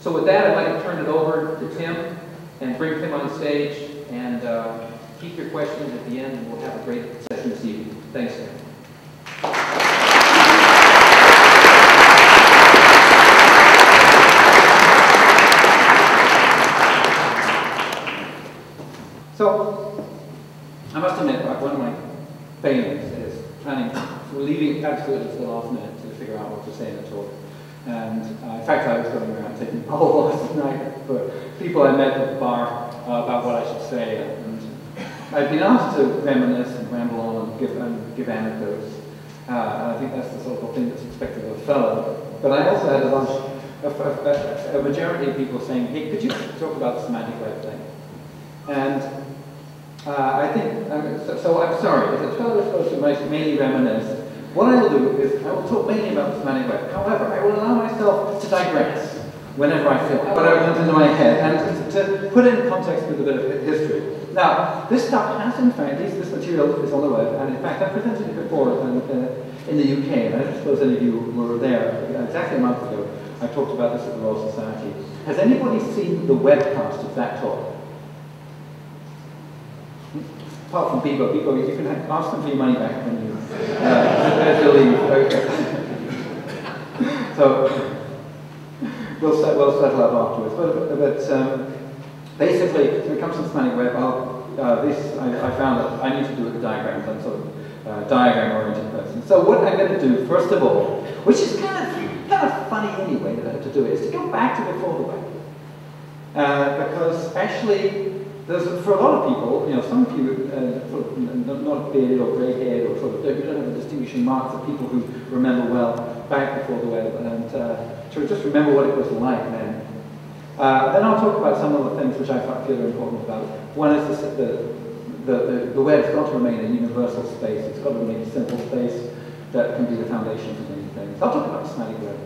So with that, I'd like to turn it over to Tim and bring Tim on stage and keep your questions at the end, and we'll have a great session this evening. Thanks, Tim. So, I must admit, one of my failures is leaving absolutely to the last minute to figure out what to say in the talk. And in fact, I was going around taking polls last night for people I met at the bar about what I should say. And I've been asked to reminisce and ramble on and give anecdotes. And I think that's the sort of thing that's expected of a fellow. But I also had a bunch, a majority of people saying, hey, could you talk about the semantic web thing? And I think, so I'm sorry, as a fellow is supposed to mainly reminisce, what I will do is I will talk mainly about the semantic web. However, I will allow myself to digress whenever I feel whatever comes into my head, and to put it in context with a bit of history. Now, this stuff has, in fact, this material is on the web, and in fact, I presented it before in the UK, and I don't suppose any of you were there exactly a month ago. I talked about this at the Royal Society. Has anybody seen the webcast of that talk? Apart from Bebo. Bebo, you can ask them for your money back when you leave. Okay. So we'll settle up afterwards. But basically, when it comes to the semantic web, I found that I need to do it with diagrams. I'm sort of diagram-oriented person. So what I'm going to do, first of all, which is kind of funny anyway to do it, is to go back to before the web, because actually. For a lot of people, some of you sort of not bearded or grey-haired, or sort of you don't have the distinguishing marks of people who remember well back before the web, and to just remember what it was like then. Then I'll talk about some of the things which I feel are important about. One is the web's got to remain a universal space. It's got to remain a simple space that can be the foundation for many things. I'll talk about the semantic web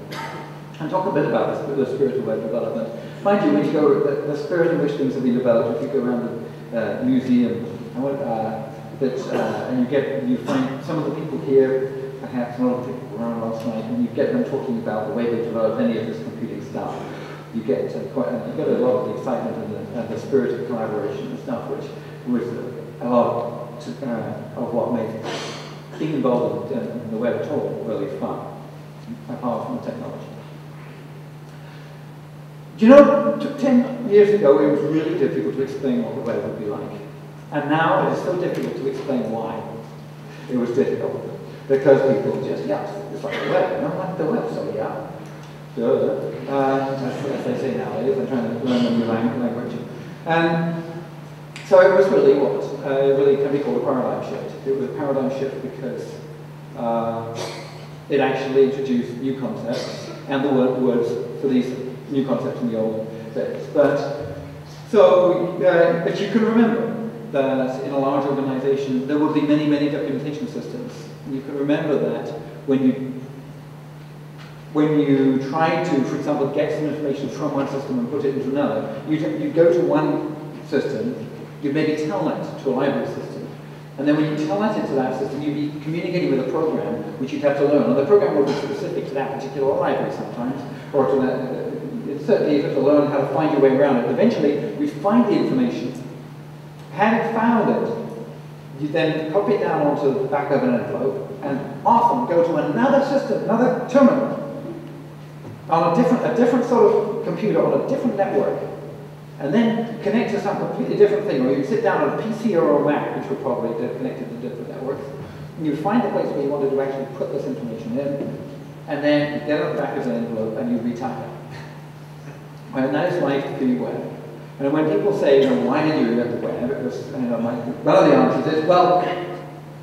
and talk a bit about the spirit of web development. Mind you, when you go, the spirit in which things have been developed, if you go around the museum, and you find some of the people here, perhaps a lot of people around last night, and you get them talking about the way they developed any of this computing stuff. You get a lot of the excitement and the spirit of collaboration and stuff, which was a lot of what made being involved in the web at all really fun, apart from the technology. Do you know, 10 years ago it was really difficult to explain what the web would be like. And now it is so difficult to explain why it was difficult. Because people just, it's like the web, like the web, so yeah. As they say nowadays, they're trying to learn a new language. And so it was really it really can be called a paradigm shift. It was a paradigm shift because it actually introduced new concepts, and there were words for these new concepts in the old days. But you can remember that in a large organization there would be many, many documentation systems. You can remember that when you try to, for example, get some information from one system and put it into another, you go to one system, you maybe tell that to a library system, and then when you tell that into that system, you'd be communicating with a program which you'd have to learn. And the program will be specific to that particular library sometimes, or to that. Certainly you have to learn how to find your way around it. Eventually, you find the information. Having found it, you then copy it down onto the back of an envelope, and often go to another system, another terminal, on a different sort of computer, on a different network, and then connect to some completely different thing. Or you sit down on a PC or a Mac, which were probably connected to different networks, and you find the place where you wanted to actually put this information in, and then you get it on the back of an envelope and you retype it. And that is life to the web. And when people say, why did you invent the web? It was, one of the answers is, well,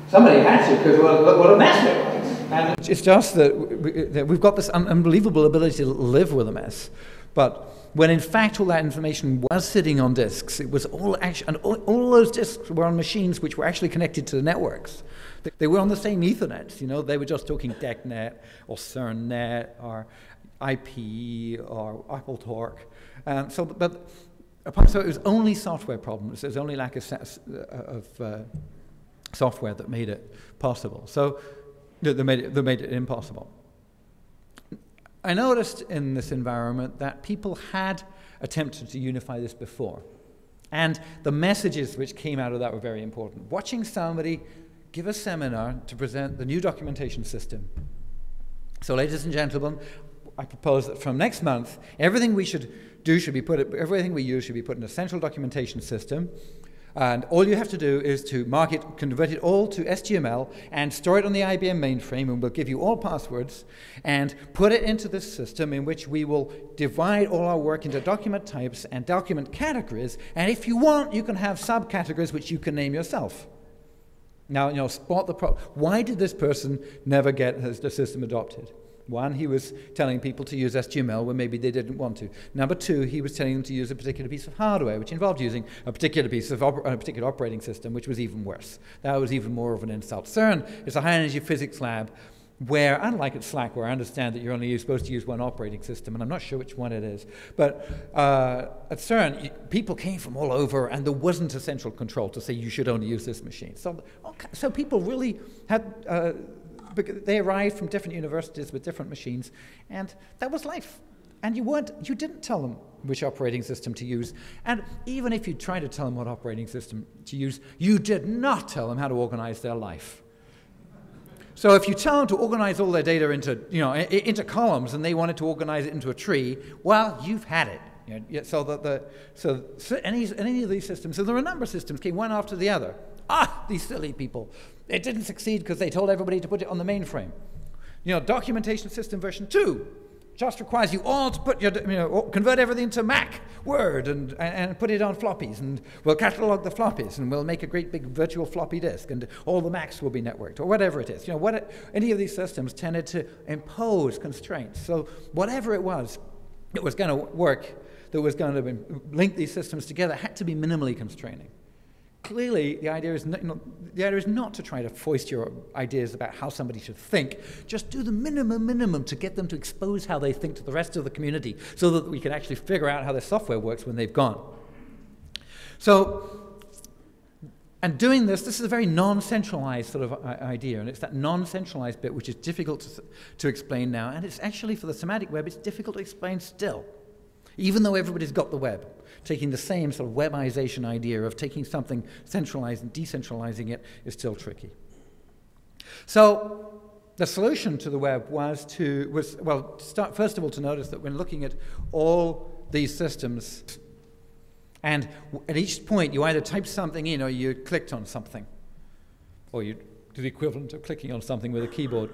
somebody had to, because look what a mess it was. And it's just that we've got this unbelievable ability to live with a mess. But when in fact all that information was sitting on disks, it was all actually, and all those disks were on machines which were actually connected to the networks. They were on the same Ethernet, they were just talking DECnet or CERNnet or IP or AppleTalk. So it was only software problems. There was only lack of software that made it possible. So they made it impossible. I noticed in this environment that people had attempted to unify this before. And the messages which came out of that were very important. Watching somebody give a seminar to present the new documentation system. So, ladies and gentlemen, I propose that from next month, everything we use should be put in a central documentation system. And all you have to do is to mark it, convert it all to HTML, and store it on the IBM mainframe, and we'll give you all passwords, and put it into this system in which we will divide all our work into document types and document categories, and if you want, you can have subcategories which you can name yourself. Now, spot the problem. Why did this person never get the system adopted? One, he was telling people to use HTML when maybe they didn't want to. Number two, he was telling them to use a particular piece of hardware, which involved using a particular piece of a particular operating system, which was even worse. That was even more of an insult. CERN is a high-energy physics lab where, unlike at SLAC, where I understand that you're only supposed to use one operating system, and I'm not sure which one it is, but at CERN, people came from all over, and there wasn't a central control to say you should only use this machine. So people really had... they arrived from different universities with different machines, and that was life. And you didn't tell them which operating system to use. And even if you tried to tell them what operating system to use, you did not tell them how to organize their life. So if you tell them to organize all their data into columns, and they wanted to organize it into a tree, well, you've had it. So any of these systems, so there were a number of systems, came one after the other. These silly people. It didn't succeed because they told everybody to put it on the mainframe. Documentation system version 2 just requires you all to put convert everything to Mac, Word, and put it on floppies, and we'll catalog the floppies, and we'll make a great big virtual floppy disk, and all the Macs will be networked, or whatever it is. Any of these systems tended to impose constraints. So whatever it was going to work, that was going to link these systems together, had to be minimally constraining. Clearly, the idea is not to try to foist your ideas about how somebody should think. Just do the minimum to get them to expose how they think to the rest of the community, so that we can actually figure out how their software works when they've gone. So, and doing this is a very non-centralized sort of idea, and it's that non-centralized bit which is difficult to explain now, and it's actually, for the semantic web, it's difficult to explain still. Even though everybody's got the web, taking the same sort of webization idea of taking something centralized and decentralizing it is still tricky. So the solution to the web was start first of all to notice that when looking at all these systems, and at each point you either typed something in or you clicked on something, or you did the equivalent of clicking on something with a keyboard.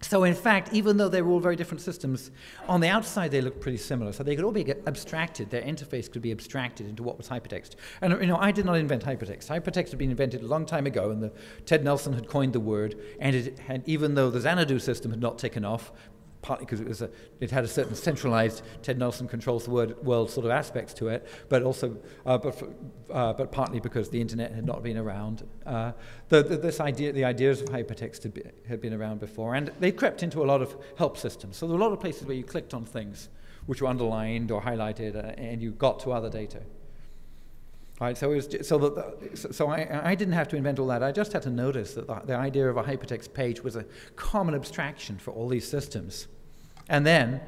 So in fact, even though they were all very different systems, on the outside they looked pretty similar. So they could all be abstracted. Their interface could be abstracted into what was HyperText. And I did not invent HyperText. HyperText had been invented a long time ago, and Ted Nelson had coined the word. And even though the Xanadu system had not taken off, partly because it had a certain centralized Ted Nelson controls the world sort of aspects to it, but also but partly because the internet had not been around. The ideas of HyperText had been around before, and they crept into a lot of help systems. So there were a lot of places where you clicked on things which were underlined or highlighted, and you got to other data. Right, so I didn't have to invent all that. I just had to notice that the idea of a hypertext page was a common abstraction for all these systems. And then,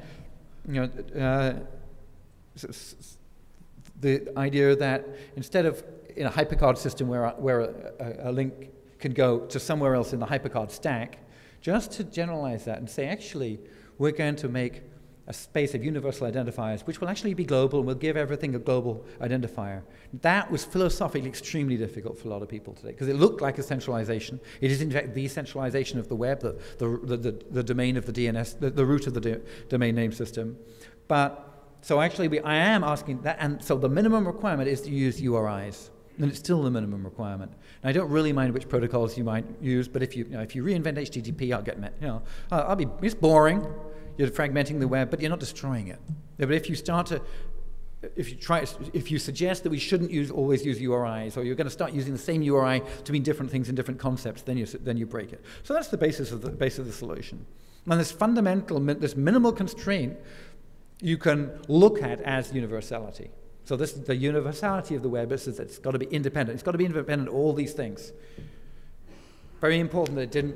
the idea that instead of in a hypercard system where a link can go to somewhere else in the hypercard stack, just to generalize that and say, actually, we're going to make a space of universal identifiers, which will actually be global, and will give everything a global identifier. That was philosophically extremely difficult for a lot of people today, because it looked like a centralization. It is in fact the centralization of the web, the domain of the DNS, the root of the domain name system. But so actually, I am asking that, and so the minimum requirement is to use URIs, and it's still the minimum requirement. And I don't really mind which protocols you might use, but if you reinvent HTTP, I'll get it's boring. You're fragmenting the web, but you're not destroying it. But if you suggest that we shouldn't always use URIs, or you're going to start using the same URI to mean different things in different concepts, then you break it. So that's the basis of the solution. And this minimal constraint, you can look at as universality. So this is the universality of the web. It's got to be independent. It's got to be independent of all these things. Very important that it didn't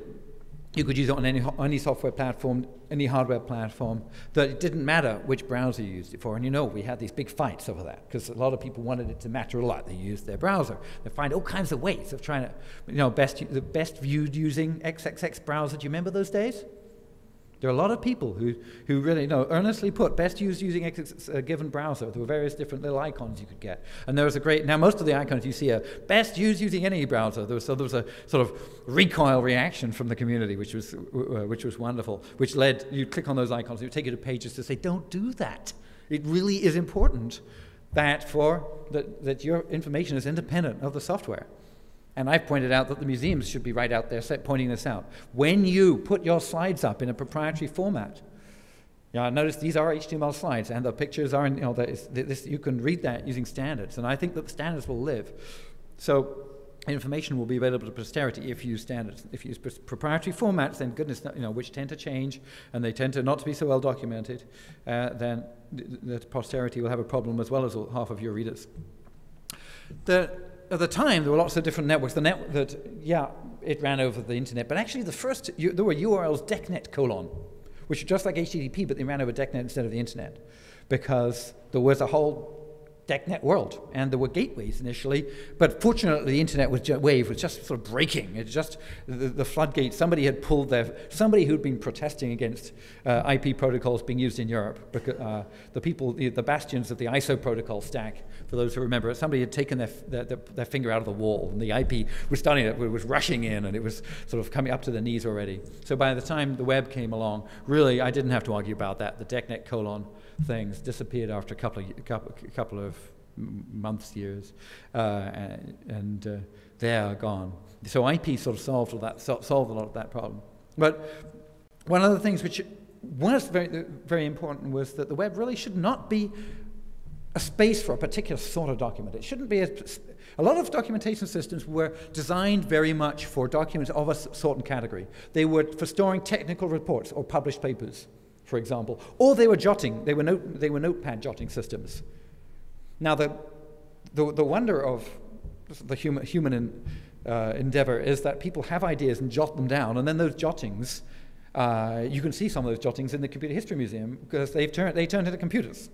you could use it on any software platform, any hardware platform, that it didn't matter which browser you used it for. And you know, we had these big fights over that, because a lot of people wanted it to matter a lot. They used their browser. They find all kinds of ways of trying to, you know, the best viewed using XXX browser. Do you remember those days? There are a lot of people who really, you know, earnestly put best used using a given browser. There were various different little icons you could get. And there was a great, now most of the icons you see are best used using any browser. There was a sort of recoil reaction from the community, which was wonderful, which led, you click on those icons, it would take you to pages to say, don't do that. It really is important that that your information is independent of the software. And I've pointed out that the museums should be right out there pointing this out. When you put your slides up in a proprietary format, notice these are HTML slides, and the pictures are, you can read that using standards, and I think that the standards will live. So information will be available to posterity if you use standards. If you use proprietary formats, then goodness, which tend to change, and they tend to not to be so well documented, then the posterity will have a problem as well as half of your readers. At the time, there were lots of different networks. It ran over the internet, but actually there were URLs decnet:, which are just like HTTP, but they ran over decnet instead of the internet, because there was a whole decnet world, and there were gateways initially, but fortunately the internet wave was just sort of breaking. It just, the floodgates, somebody who'd been protesting against IP protocols being used in Europe, because the bastions of the ISO protocol stack, for those who remember it, somebody had taken their finger out of the wall, and the IP was rushing in, and it was sort of coming up to the knees already. So by the time the web came along, really I didn't have to argue about that. The decnet: things disappeared after a couple of months, years, and they are gone. So IP sort of solved a lot of that problem. But one of the things which was very, very important was that the web really should not be a space for a particular sort of document. It shouldn't be a lot of documentation systems were designed very much for documents of a certain category. They were for storing technical reports or published papers, for example, or they were jotting. They were notepad jotting systems. Now, the wonder of the human endeavor is that people have ideas and jot them down, and then those jottings, you can see some of those jottings in the Computer History Museum, because they turned into computers.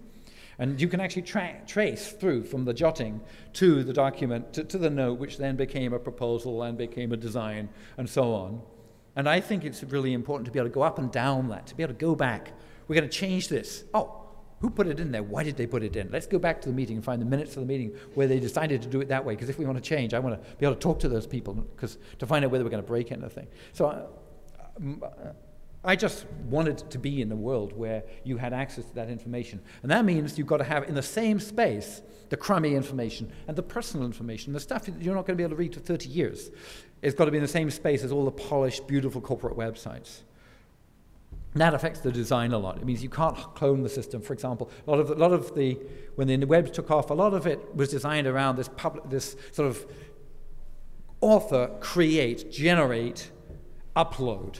And you can actually trace through from the jotting to the document, to the note, which then became a proposal and became a design, and so on. And I think it's really important to be able to go up and down that, to be able to go back. We're going to change this. Oh, who put it in there? Why did they put it in? Let's go back to the meeting and find the minutes of the meeting where they decided to do it that way, because if we want to change, I want to be able to talk to those people to find out whether we're going to break anything. So I just wanted to be in a world where you had access to that information. And that means you've got to have in the same space the crummy information and the personal information, the stuff that you're not going to be able to read for 30 years. It's got to be in the same space as all the polished, beautiful corporate websites. And that affects the design a lot. It means you can't clone the system. For example, when the web took off, a lot of it was designed around this sort of author, create, generate, upload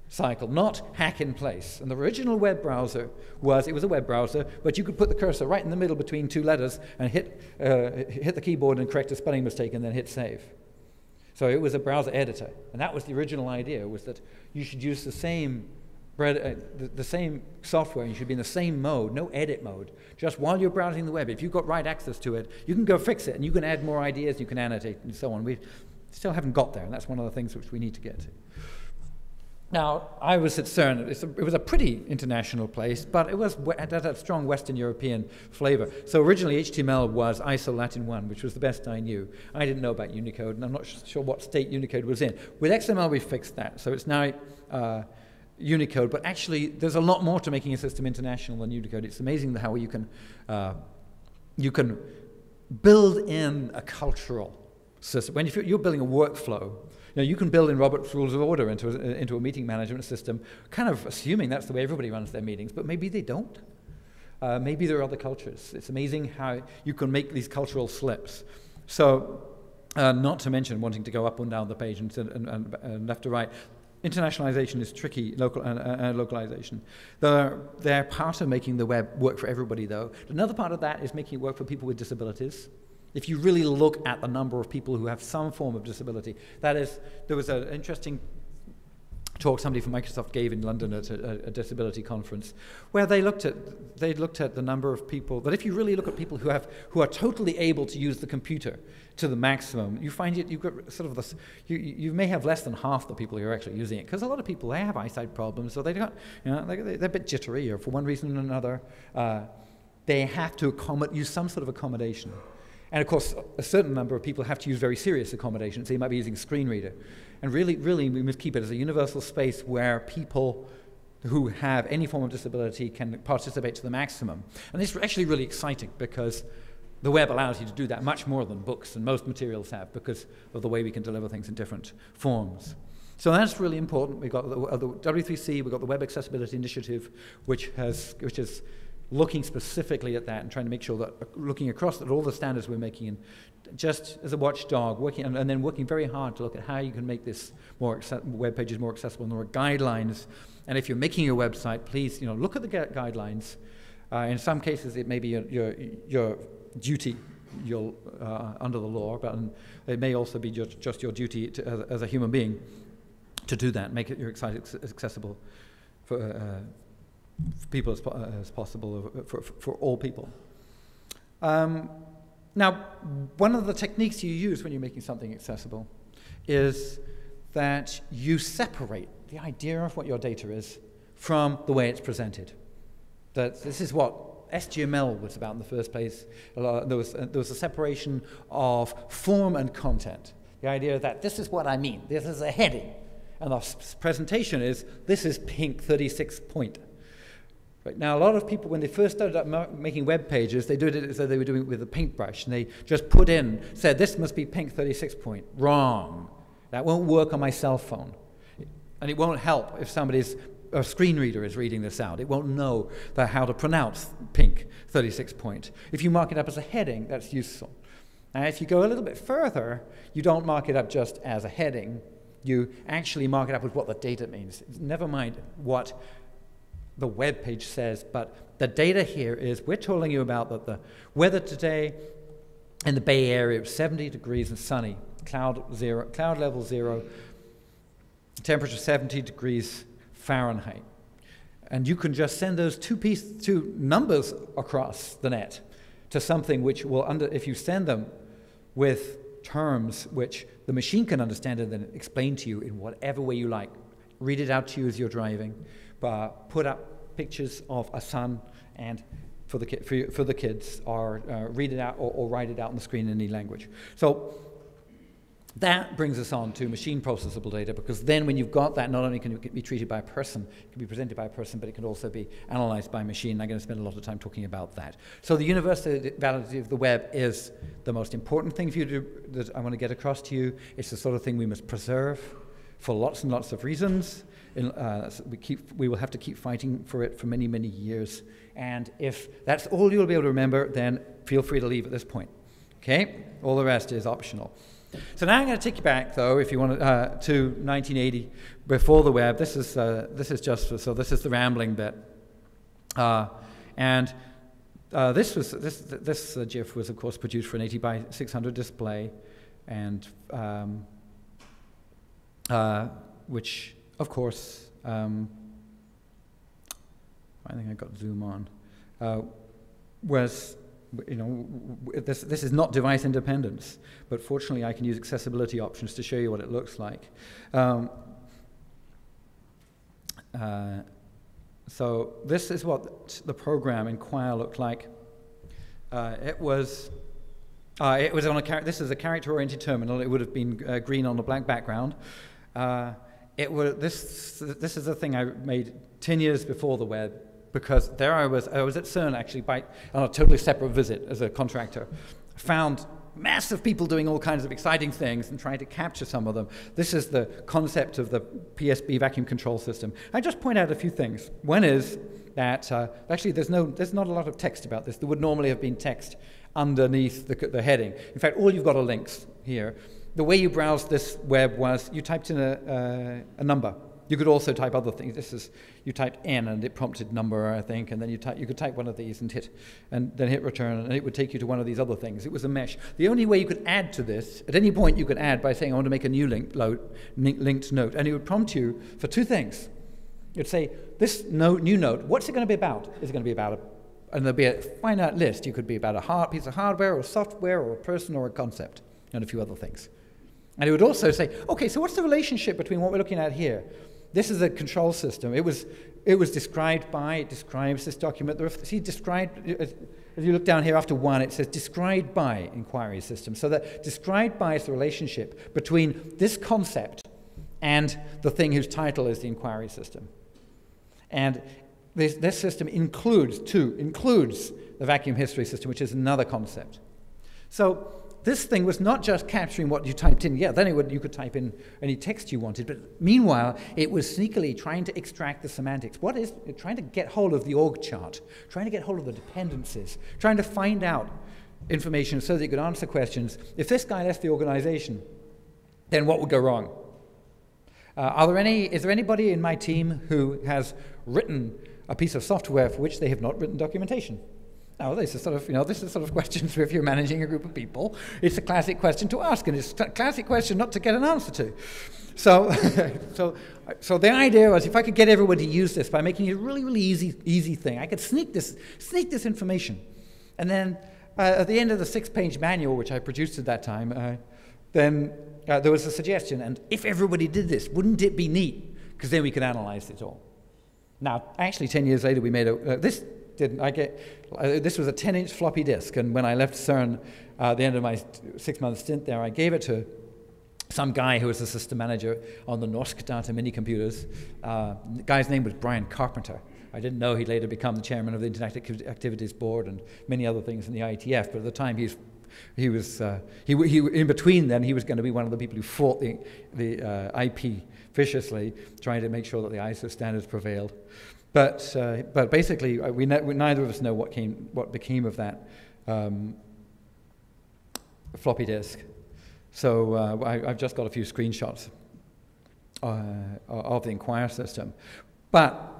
cycle, not hack in place. And the original web browser was a web browser, but you could put the cursor right in the middle between two letters and hit the keyboard and correct a spelling mistake and then hit save. So it was a browser editor, and that was the original idea, was that you should use the same software, and you should be in the same mode, no edit mode. Just while you're browsing the web, if you've got right access to it, you can go fix it, and you can add more ideas, you can annotate, and so on. We still haven't got there, and that's one of the things which we need to get to. Now, I was at CERN. It was a pretty international place, but it had a strong Western European flavor. So originally, HTML was ISO Latin 1, which was the best I knew. I didn't know about Unicode, and I'm not sure what state Unicode was in. With XML, we fixed that. So it's now Unicode, but actually, there's a lot more to making a system international than Unicode. It's amazing how you can build in a cultural system. When you're building a workflow, you can build in Robert's Rules of Order into a meeting management system, kind of assuming that's the way everybody runs their meetings, but maybe they don't. Maybe there are other cultures. It's amazing how you can make these cultural slips. So, not to mention wanting to go up and down the page and left to right. Internationalization is tricky, localization. They're part of making the web work for everybody, though. Another part of that is making it work for people with disabilities. If you really look at the number of people who have some form of disability, that is, there was an interesting talk somebody from Microsoft gave in London at a disability conference, where they looked at the number of people that if you really look at people who are totally able to use the computer to the maximum, you find you've got sort of this, you may have less than half the people who are actually using it, because a lot of people, they have eyesight problems, so they got, they're a bit jittery, or for one reason or another, they have to use some sort of accommodation. And of course, a certain number of people have to use very serious accommodations. They might be using a screen reader. And really, we must keep it as a universal space where people who have any form of disability can participate to the maximum. And this is actually really exciting, because the web allows you to do that much more than books and most materials have, because of the way we can deliver things in different forms. So that's really important. We've got the W3C, we've got the Web Accessibility Initiative, which is looking specifically at that and trying to make sure that, looking across at all the standards we're making, and just as a watchdog, working and then working very hard to look at how you can make this web pages more accessible, and there are guidelines. And if you're making your website, please look at the guidelines. In some cases, it may be your duty under the law, but it may also be just your duty as a human being to do that, make it your site accessible for people as possible, for all people. Now, one of the techniques you use when you're making something accessible is that you separate the idea of what your data is from the way it's presented. This is what SGML was about in the first place. There was a separation of form and content. The idea that this is what I mean, this is a heading, and the presentation is, this is pink 36 point. Right. Now, a lot of people, when they first started up making web pages, they did it as though they were doing it with a paintbrush, and they just said, this must be pink 36 point. Wrong. That won't work on my cell phone. And it won't help if a screen reader is reading this out. It won't know how to pronounce pink 36 point. If you mark it up as a heading, that's useful. Now, if you go a little bit further, you don't mark it up just as a heading. You actually mark it up with what the data means. Never mind what the web page says, but the data here is, we're telling you about that the weather today in the Bay Area was 70 degrees and sunny, cloud level 0, temperature 70 degrees Fahrenheit. And you can just send those two numbers across the net to something which will, if you send them with terms which the machine can understand and then explain to you in whatever way you like, read it out to you as you're driving, put up pictures of a sun and for the kids, or read it out or write it out on the screen in any language. So that brings us on to machine processable data, because then when you've got that, not only can it be treated by a person, it can be presented by a person, but it can also be analyzed by a machine. I'm going to spend a lot of time talking about that. So the universality of the web is the most important thing for you that I want to get across to you. It's the sort of thing we must preserve for lots and lots of reasons. We will have to keep fighting for it for many, many years. And if that's all you'll be able to remember, then feel free to leave at this point. Okay? All the rest is optional. So now I'm going to take you back, though, if you want to 1980, before the web. This is the rambling bit, and this GIF was, of course, produced for an 80 by 600 display, and which, of course, I think I got zoom on, was. This is not device independence, but fortunately I can use accessibility options to show you what it looks like. So this is what the program in Quire looked like. It was on this is a character-oriented terminal. It would have been green on a black background. This is a thing I made 10 years before the web, because there I was at CERN actually on a totally separate visit as a contractor. Found massive people doing all kinds of exciting things and trying to capture some of them. This is the concept of the PSB vacuum control system. I just point out a few things. One is that actually there's not a lot of text about this. There would normally have been text underneath the heading. In fact, all you've got are links here. The way you browsed this web was you typed in a number, You could also type other things. You typed N and it prompted number, I think, and then you could type one of these and then hit return, and it would take you to one of these other things. It was a mesh. The only way you could add to this, at any point you could add by saying, I want to make a new linked note, and it would prompt you for two things. It'd say, this new note, what's it going to be about? Is it going to be about and there'll be a finite list. You could be about a piece of hardware or software or a person or a concept, and a few other things. And it would also say, okay, so what's the relationship between what we're looking at here? This is a control system. It was described by, it describes this document. See, described, as you look down here after one, it says described by inquiry system. So that described by is the relationship between this concept and the thing whose title is the inquiry system. And this system includes the vacuum history system, which is another concept. So this thing was not just capturing what you typed in. Yeah, then you could type in any text you wanted, but meanwhile, it was sneakily trying to extract the semantics. What is it? Trying to get hold of the org chart, trying to get hold of the dependencies, trying to find out information so that you could answer questions. If this guy left the organization, then what would go wrong? Is there anybody in my team who has written a piece of software for which they have not written documentation? Now, this is sort of questions if you're managing a group of people. It's a classic question to ask, and it's a classic question not to get an answer to. So, so the idea was, if I could get everyone to use this by making it a really, really easy thing, I could sneak this information, and then at the end of the 6-page manual, which I produced at that time, then there was a suggestion, and if everybody did this, wouldn't it be neat? Because then we could analyze it all. Now, actually, 10 years later, we made this was a 10-inch floppy disk, and when I left CERN at the end of my 6-month stint there, I gave it to some guy who was a system manager on the Norsk Data mini computers. The guy's name was Brian Carpenter. I didn't know he'd later become the chairman of the Internet Activities Board and many other things in the IETF, but at the time he was in between then, he was going to be one of the people who fought the IP viciously, trying to make sure that the ISO standards prevailed. But basically, we neither of us know what became of that floppy disk. So I've just got a few screenshots of the Inquire system. But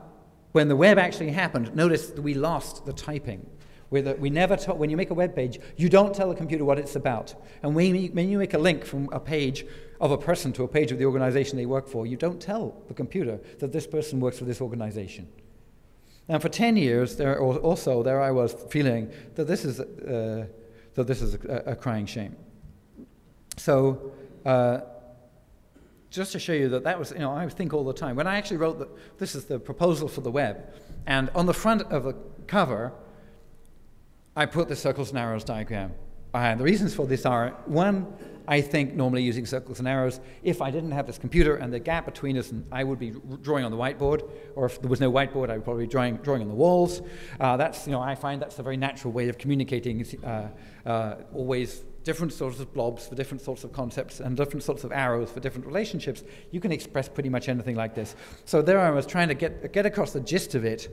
when the web actually happened, notice that we lost the typing. We never when you make a web page, you don't tell the computer what it's about. And when you make a link from a page of a person to a page of the organization they work for, you don't tell the computer that this person works for this organization. And for 10 years, there I was feeling that this is a crying shame. So just to show you that was, I think all the time. When I actually wrote this is the proposal for the web, and on the front of the cover, I put the circles and arrows diagram. And the reasons for this are, one, I think normally using circles and arrows, if I didn't have this computer and the gap between us, and I would be drawing on the whiteboard, or if there was no whiteboard, I would probably be drawing on the walls. I find that's a very natural way of communicating, always different sorts of blobs for different sorts of concepts and different sorts of arrows for different relationships. You can express pretty much anything like this. So there I was trying to get across the gist of it.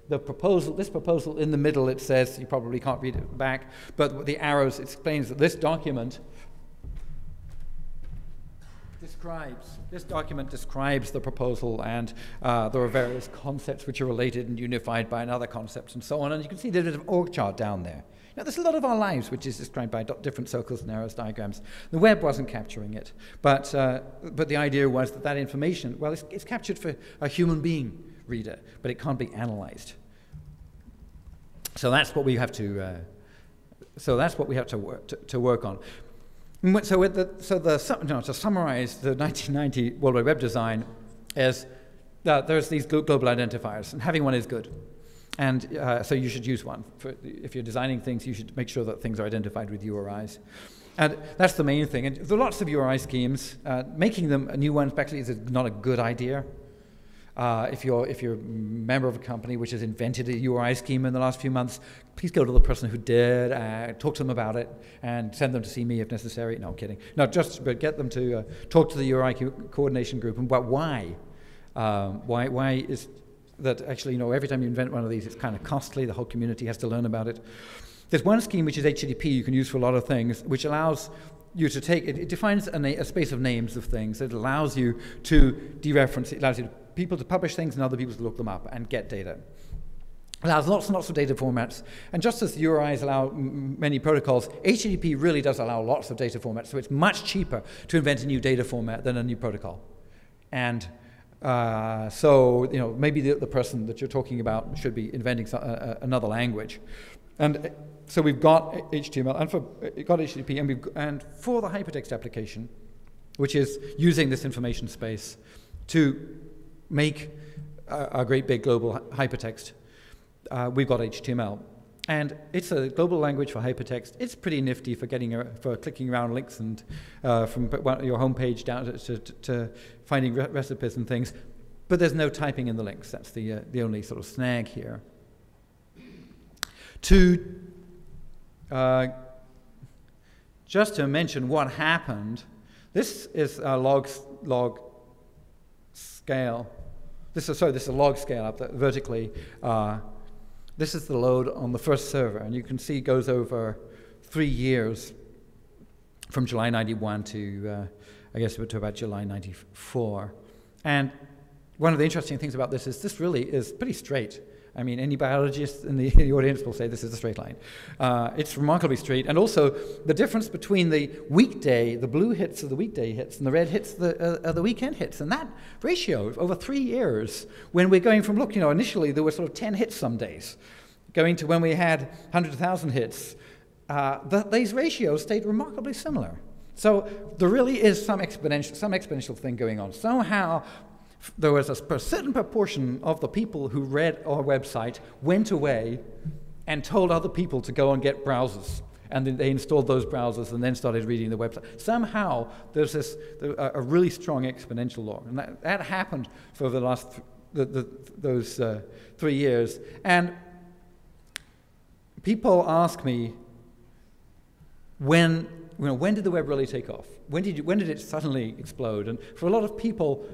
This proposal in the middle, it says, you probably can't read it back, but the arrows explains that this document describes the proposal, and there are various concepts which are related and unified by another concept and so on, and you can see there's an org chart down there. Now, there's a lot of our lives which is described by different circles and arrows diagrams. The web wasn't capturing it, but the idea was that information, well, it's captured for a human being reader, but it can't be analyzed. So that's what we have to. To work on. To summarize the 1990 World Wide Web design, is that there's these global identifiers, and having one is good. And so you should use one. If you're designing things, you should make sure that things are identified with URIs. And that's the main thing. And there are lots of URI schemes. Making them new ones actually is not a good idea. If you're a member of a company which has invented a URI scheme in the last few months, please go to the person who did, talk to them about it, and send them to see me if necessary. No, I'm kidding. No, but get them to talk to the URI coordination group. And why? Why is that actually, every time you invent one of these, it's kind of costly. The whole community has to learn about it. There's one scheme which is HTTP you can use for a lot of things, which allows you to take, it defines a space of names of things. It allows you to dereference, it allows you to people to publish things and other people to look them up and get data. It allows lots and lots of data formats, and just as URIs allow many protocols, HTTP really does allow lots of data formats, so it's much cheaper to invent a new data format than a new protocol. And so, you know, maybe the person that you're talking about should be inventing another language. And so we've got HTML, and got HTTP, and for the HyperText application, which is using this information space to make a great big global hypertext, we've got HTML. And it's a global language for hypertext. It's pretty nifty for for clicking around links and from your home page down to finding recipes and things. But there's no typing in the links. That's the only sort of snag here. Just to mention what happened, this is a log scale. This is a log scale up vertically. This is the load on the first server, and you can see it goes over 3 years, from July 91 to, I guess, to about July 94. And one of the interesting things about this really is pretty straight. I mean, any biologist in the audience will say this is a straight line. It's remarkably straight, and also the difference between the weekday, the blue hits are the weekday hits, and the red hits are the weekend hits, and that ratio over 3 years, when we're going from, look, you know, initially there were sort of 10 hits some days, going to when we had 100,000 hits, these ratios stayed remarkably similar. So there really is some exponential thing going on. Somehow, there was a certain proportion of the people who read our website went away and told other people to go and get browsers. And then they installed those browsers and then started reading the website. Somehow, there's a really strong exponential law. And that happened for the last those 3 years. And people ask me, when did the web really take off? When did it suddenly explode? And for a lot of people,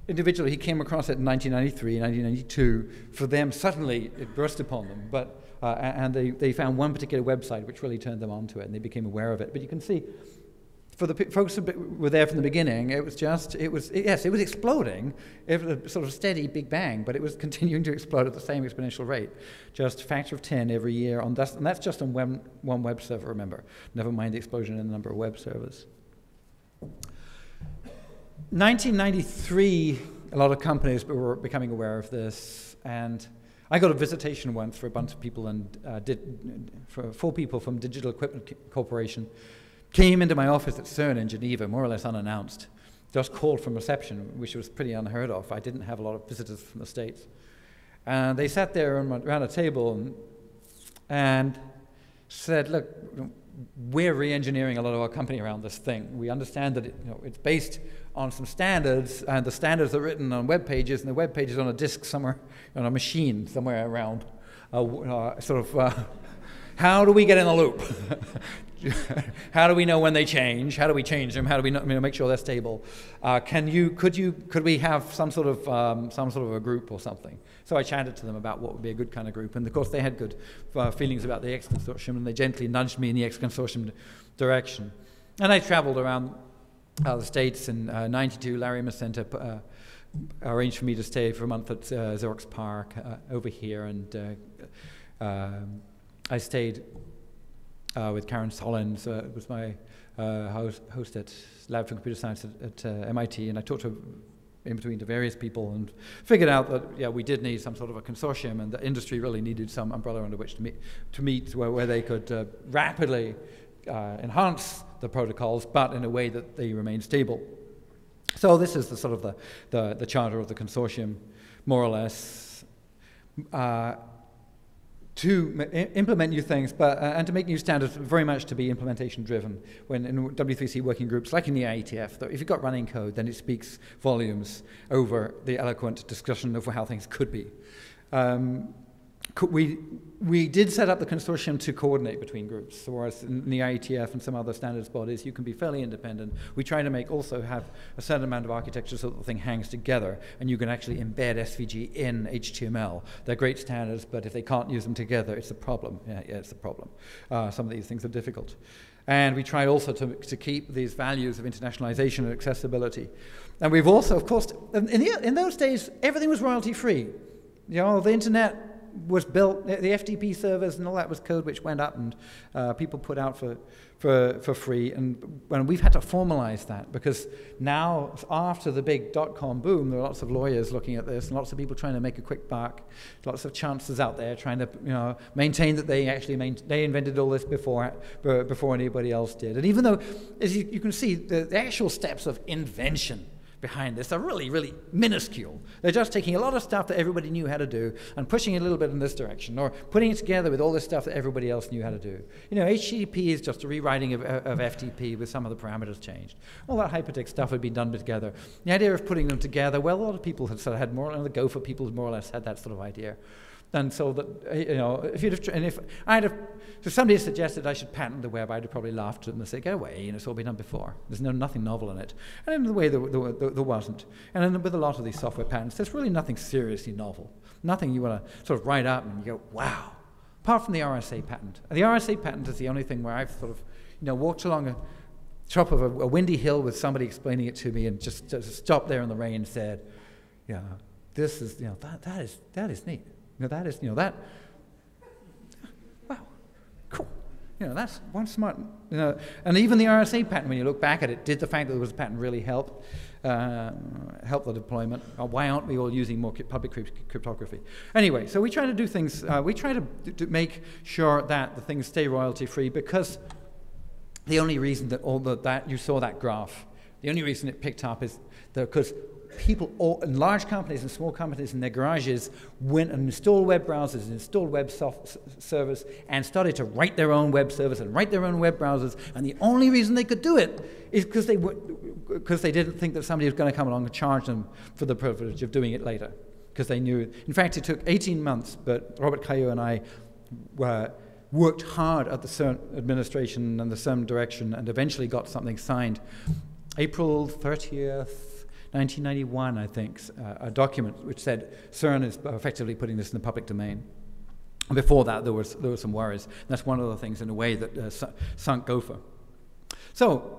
individually, he came across it in 1993, 1992. For them, suddenly it burst upon them. But and they found one particular website which really turned them onto it, and they became aware of it. But you can see, for the folks who were there from the beginning, it was exploding. It was a sort of steady Big Bang, but it was continuing to explode at the same exponential rate, just a factor of 10 every year. And that's just on one web server, remember. Never mind the explosion in the number of web servers. 1993, a lot of companies were becoming aware of this, and I got a visitation once for a bunch of people, and for 4 people from Digital Equipment Corporation came into my office at CERN in Geneva, more or less unannounced, just called from reception, which was pretty unheard of. I didn't have a lot of visitors from the States. And they sat there around a table and said, look, we're re-engineering a lot of our company around this thing. We understand that it's based on some standards, and the standards are written on web pages, and the web page is on a disk somewhere, on a machine somewhere around. How do we get in the loop? How do we know when they change? How do we change them? How do we make sure they're stable? Could we have some sort of a group or something? So I chatted to them about what would be a good kind of group, and of course they had good feelings about the X Consortium, and they gently nudged me in the X Consortium direction. And I traveled around the States. In '92, Larry Macenta arranged for me to stay for a month at Xerox Park over here, and I stayed with Karen Sollins, was my host at Lab for Computer Science at MIT, and I talked in between to various people and figured out that we did need some sort of a consortium, and the industry really needed some umbrella under which to meet where they could rapidly enhance the protocols, but in a way that they remain stable. So this is the sort of the charter of the consortium, more or less. To implement new things, and to make new standards, very much to be implementation driven. When in W3C working groups, like in the IETF, though, if you've got running code, then it speaks volumes over the eloquent discussion of how things could be. We did set up the consortium to coordinate between groups, whereas in the IETF and some other standards bodies, you can be fairly independent. We try to also have a certain amount of architecture so that the thing hangs together, and you can actually embed SVG in HTML. They're great standards, but if they can't use them together, it's a problem. Yeah, it's a problem. Some of these things are difficult. And we tried also to keep these values of internationalization and accessibility. And we've also, of course, in those days, everything was royalty-free. You know, the internet was built, the FTP servers and all that was code which went up and people put out for free. And we've had to formalize that because now, after the big dot-com boom, there are lots of lawyers looking at this and lots of people trying to make a quick buck, lots of chancellors out there trying to, you know, maintain that they actually they invented all this before anybody else did. And even though, as you can see, the actual steps of invention behind this are really, really minuscule. They're just taking a lot of stuff that everybody knew how to do and pushing it a little bit in this direction, or putting it together with all this stuff that everybody else knew how to do. You know, HTTP is just a rewriting of FTP with some of the parameters changed. All that hypertext stuff had been done together. The idea of putting them together, well, a lot of people had sort of had more, and the Gopher people more or less had that sort of idea. And so that, you know, if somebody had suggested I should patent the web, I'd have probably laughed at them and said, "Go away, you know, it's all been done before. There's nothing novel in it." And in the way there wasn't. And then with a lot of these software patents, there's really nothing seriously novel. Nothing you want to sort of write up and you go, "Wow." Apart from the RSA patent. And the RSA patent is the only thing where I've sort of, you know, walked along a top of a windy hill with somebody explaining it to me and just stopped there in the rain and said, "Yeah, this is, you know, that is neat. You know, that is, you know, that, wow, cool. You know, that's one smart, you know." And even the RSA patent, when you look back at it, did the fact that there was a patent really help the deployment? Or why aren't we all using more public cryptography? Anyway, so we try to do things, we try to make sure that the things stay royalty-free, because the only reason that you saw that graph, the only reason it picked up is because people in large companies and small companies in their garages went and installed web browsers, installed web servers, and started to write their own web servers and write their own web browsers. And the only reason they could do it is because they didn't think that somebody was going to come along and charge them for the privilege of doing it later. Because they knew. In fact, it took 18 months, but Robert Caillou and I worked hard at the CERN administration and the CERN direction, and eventually got something signed. April 30th, 1991, I think, a document which said CERN is effectively putting this in the public domain. And before that, there were some worries. And that's one of the things, in a way, that sunk Gopher. So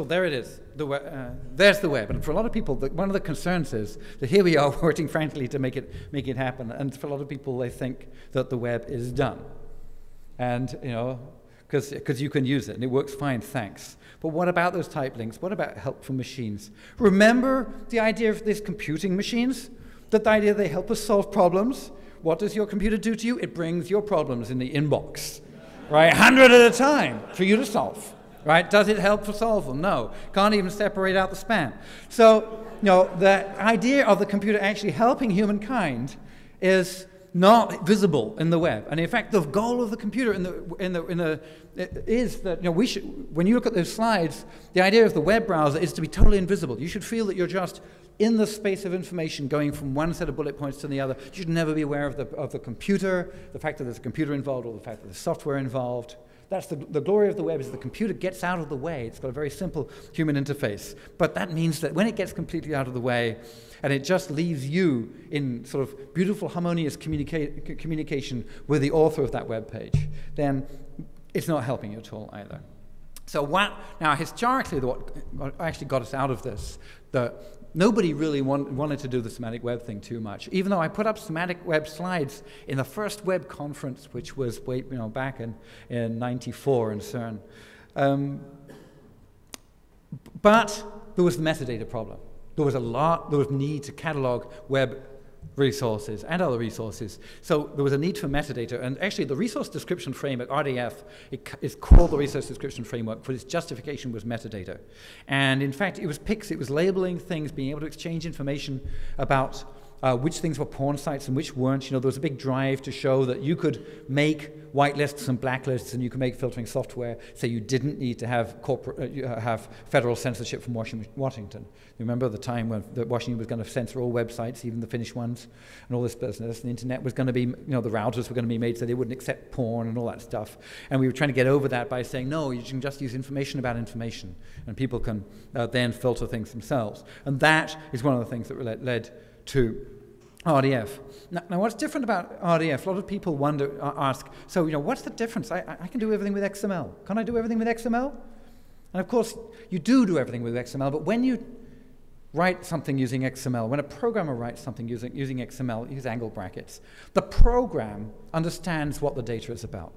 there it is. There's the web. And for a lot of people, one of the concerns is that here we are working frantically to make it happen. And for a lot of people, they think that the web is done. And, you know, because you can use it, and it works fine, thanks. But what about those type links? What about helpful machines? Remember the idea of these computing machines? That the idea they help us solve problems? What does your computer do to you? It brings your problems in the inbox, right? 100 at a time for you to solve, right? Does it help to solve them? No. Can't even separate out the spam. So, you know, the idea of the computer actually helping humankind is not visible in the web. And in fact, the goal of the computer is that, you know, when you look at those slides, the idea of the web browser is to be totally invisible. You should feel that you're just in the space of information going from one set of bullet points to the other. You should never be aware of the computer, the fact that there's a computer involved, or the fact that there's software involved. That's the glory of the web, is the computer gets out of the way. It's got a very simple human interface. But that means that when it gets completely out of the way, and it just leaves you in sort of beautiful, harmonious communication with the author of that web page, then it's not helping you at all either. So now historically, what actually got us out of this, nobody really wanted to do the semantic web thing too much. Even though I put up semantic web slides in the first web conference, which was back in '94 in CERN. But there was the metadata problem. There was need to catalog web resources and other resources. So there was a need for metadata. And actually, the resource description framework, RDF, is called the resource description framework, for its justification was metadata. And in fact, it was PICs. It was labeling things, being able to exchange information about which things were porn sites and which weren't. You know, there was a big drive to show that you could make whitelists and blacklists, and you could make filtering software, so you didn't need to have have federal censorship from Washington. You remember the time when Washington was going to censor all websites, even the Finnish ones, and all this business. And the internet was going to be, you know, the routers were going to be made so they wouldn't accept porn and all that stuff. And we were trying to get over that by saying, no, you can just use information about information, and people can then filter things themselves. And that is one of the things that led to RDF. Now, what's different about RDF? A lot of people ask, so, what's the difference? I can do everything with XML. Can I do everything with XML? And of course, you do everything with XML, but when you write something using XML, when a programmer writes something using XML, use angle brackets, the program understands what the data is about.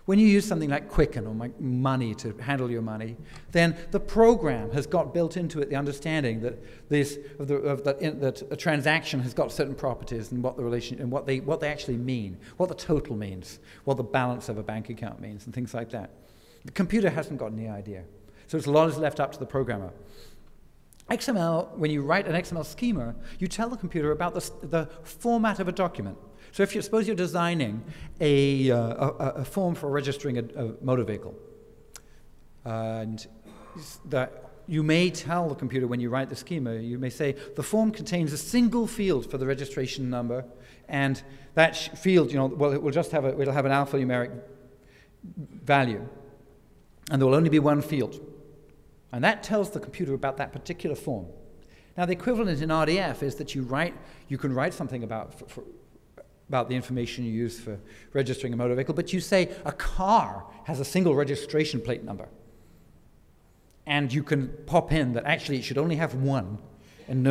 When you use something like Quicken or Money to handle your money, then the program has got built into it the understanding that that a transaction has got certain properties and what the relation and what they actually mean, what the total means, what the balance of a bank account means, and things like that. The computer hasn't got any idea, so a lot is left up to the programmer. XML, when you write an XML schema, you tell the computer about the format of a document. So suppose you're designing a form for registering a motor vehicle, and you may tell the computer when you write the schema, you may say, the form contains a single field for the registration number, and that field, well, it'll have an alphanumeric value, and there will only be one field. And that tells the computer about that particular form. Now, the equivalent in RDF is that you can write something about the information you use for registering a motor vehicle, but you say a car has a single registration plate number. And you can pop in that actually it should only have one, and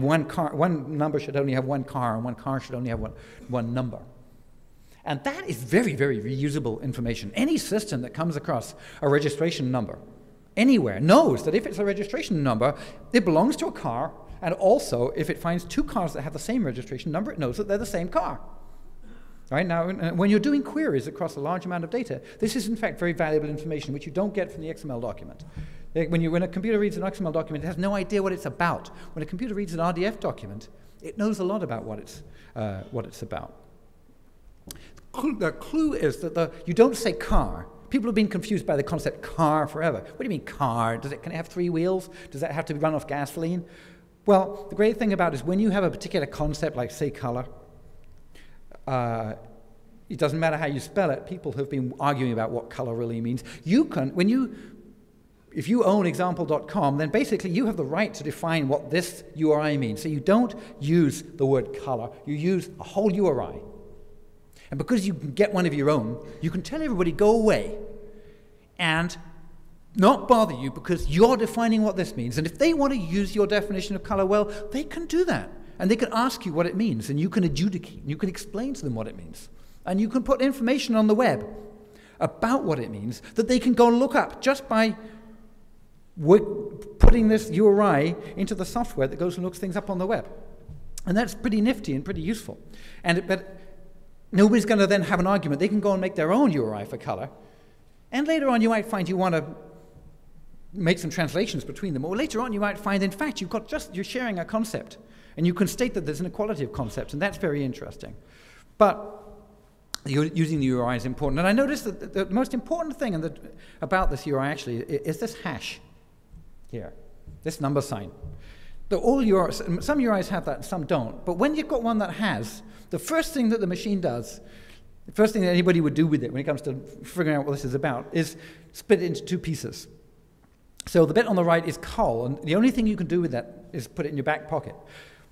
one number should only have one car, and one car should only have one number. And that is very, very reusable information. Any system that comes across a registration number anywhere knows that if it's a registration number, it belongs to a car, and also if it finds two cars that have the same registration number, it knows that they're the same car. Right? Now, when you're doing queries across a large amount of data, this is in fact very valuable information which you don't get from the XML document. When a computer reads an XML document, it has no idea what it's about. When a computer reads an RDF document, it knows a lot about what it's about. The clue is that you don't say car. People have been confused by the concept car forever. What do you mean car? Can it have 3 wheels? Does that have to run off gasoline? Well, the great thing about it is when you have a particular concept like, say, color, it doesn't matter how you spell it. People have been arguing about what color really means. If you own example.com, then basically you have the right to define what this URI means. So you don't use the word color. You use a whole URI. And because you can get one of your own, you can tell everybody, go away, and not bother you because you're defining what this means. And if they want to use your definition of color, well, they can do that. And they can ask you what it means, and you can adjudicate, and you can explain to them what it means. And you can put information on the web about what it means that they can go and look up just by putting this URI into the software that goes and looks things up on the web. And that's pretty nifty and pretty useful. But nobody's going to then have an argument. They can go and make their own URI for color. And later on, you might find you want to make some translations between them. Or later on, you might find, in fact, you're sharing a concept. And you can state that there's an equality of concepts, and that's very interesting. But using the URI is important. And I noticed that the most important thing about this URI actually is this hash here, this number sign. Some URIs have that, and some don't. But when you've got one that has, the first thing that the machine does, the first thing that anybody would do with it when it comes to figuring out what this is about, is split it into 2 pieces. So the bit on the right is col, and the only thing you can do with that is put it in your back pocket.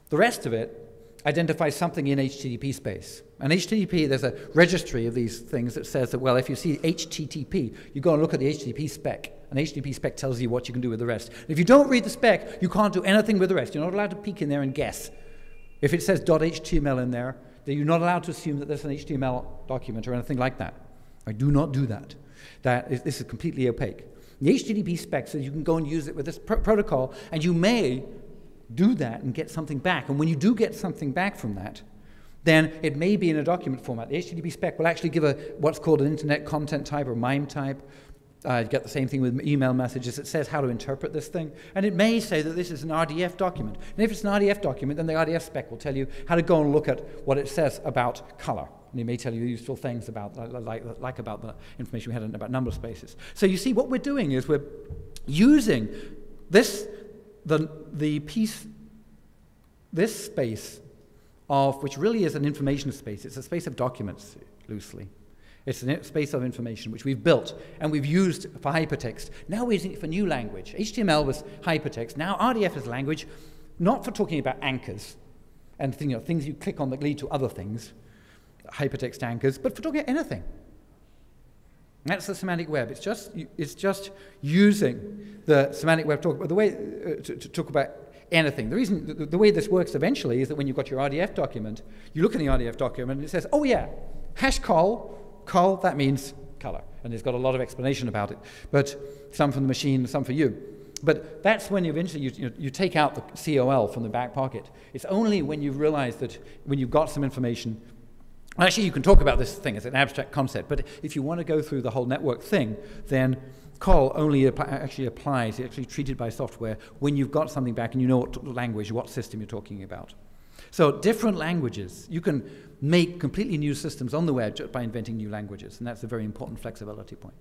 The rest of it identifies something in HTTP space. And HTTP, there's a registry of these things that says that, well, if you see HTTP, you go and look at the HTTP spec. And HTTP spec tells you what you can do with the rest. And if you don't read the spec, you can't do anything with the rest. You're not allowed to peek in there and guess. If it says .html in there, then you're not allowed to assume that there's an HTML document or anything like that. I do not do that. This is completely opaque. The HTTP spec says you can go and use it with this protocol, and you may do that and get something back. And when you do get something back from that, then it may be in a document format. The HTTP spec will actually give what's called an internet content type or MIME type. You get the same thing with email messages. It says how to interpret this thing. And it may say that this is an RDF document. And if it's an RDF document, then the RDF spec will tell you how to go and look at what it says about color. And it may tell you useful things about, like about the information we had about number spaces. So you see, what we're doing is we're using this space which really is an information space. It's a space of documents, loosely. It's a space of information which we've built and we've used for hypertext. Now we're using it for new language. HTML was hypertext. Now RDF is language, not for talking about anchors. and things you click on that lead to other things, hypertext anchors, but for talking about anything. That's the semantic web. It's just using the semantic web to talk about anything. The way this works eventually is that when you've got your RDF document, you look in the RDF document and it says, oh yeah, hash col, that means color. And it's got a lot of explanation about it, but some from the machine, some for you. But that's when eventually you take out the COL from the back pocket. It's only when you realize that when you've got some information. Actually, you can talk about this thing as an abstract concept, but if you want to go through the whole network thing, then col only actually applies, it's actually treated by software when you've got something back and you know what language, what system you're talking about. So different languages, you can make completely new systems on the web just by inventing new languages, and that's a very important flexibility point.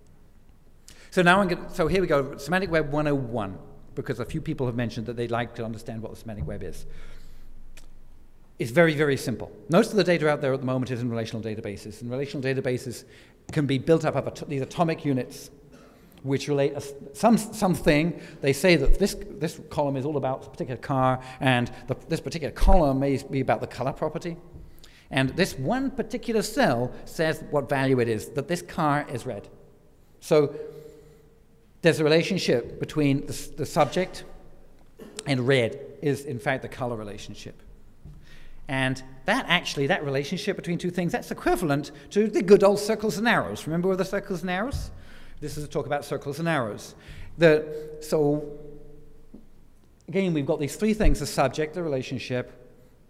So now so here we go, Semantic Web 101, because a few people have mentioned that they'd like to understand what the semantic web is. It's very, very simple. Most of the data out there at the moment is in relational databases, and relational databases can be built up of these atomic units which relate something. They say that this column is all about a particular car, and this particular column may be about the color property. And this one particular cell says what value it is, that this car is red. So there's a relationship between the subject and red is, in fact, the color relationship. And that relationship between two things, that's equivalent to the good old circles and arrows. Remember the circles and arrows? This is a talk about circles and arrows. So, again, we've got these three things, the subject, the relationship,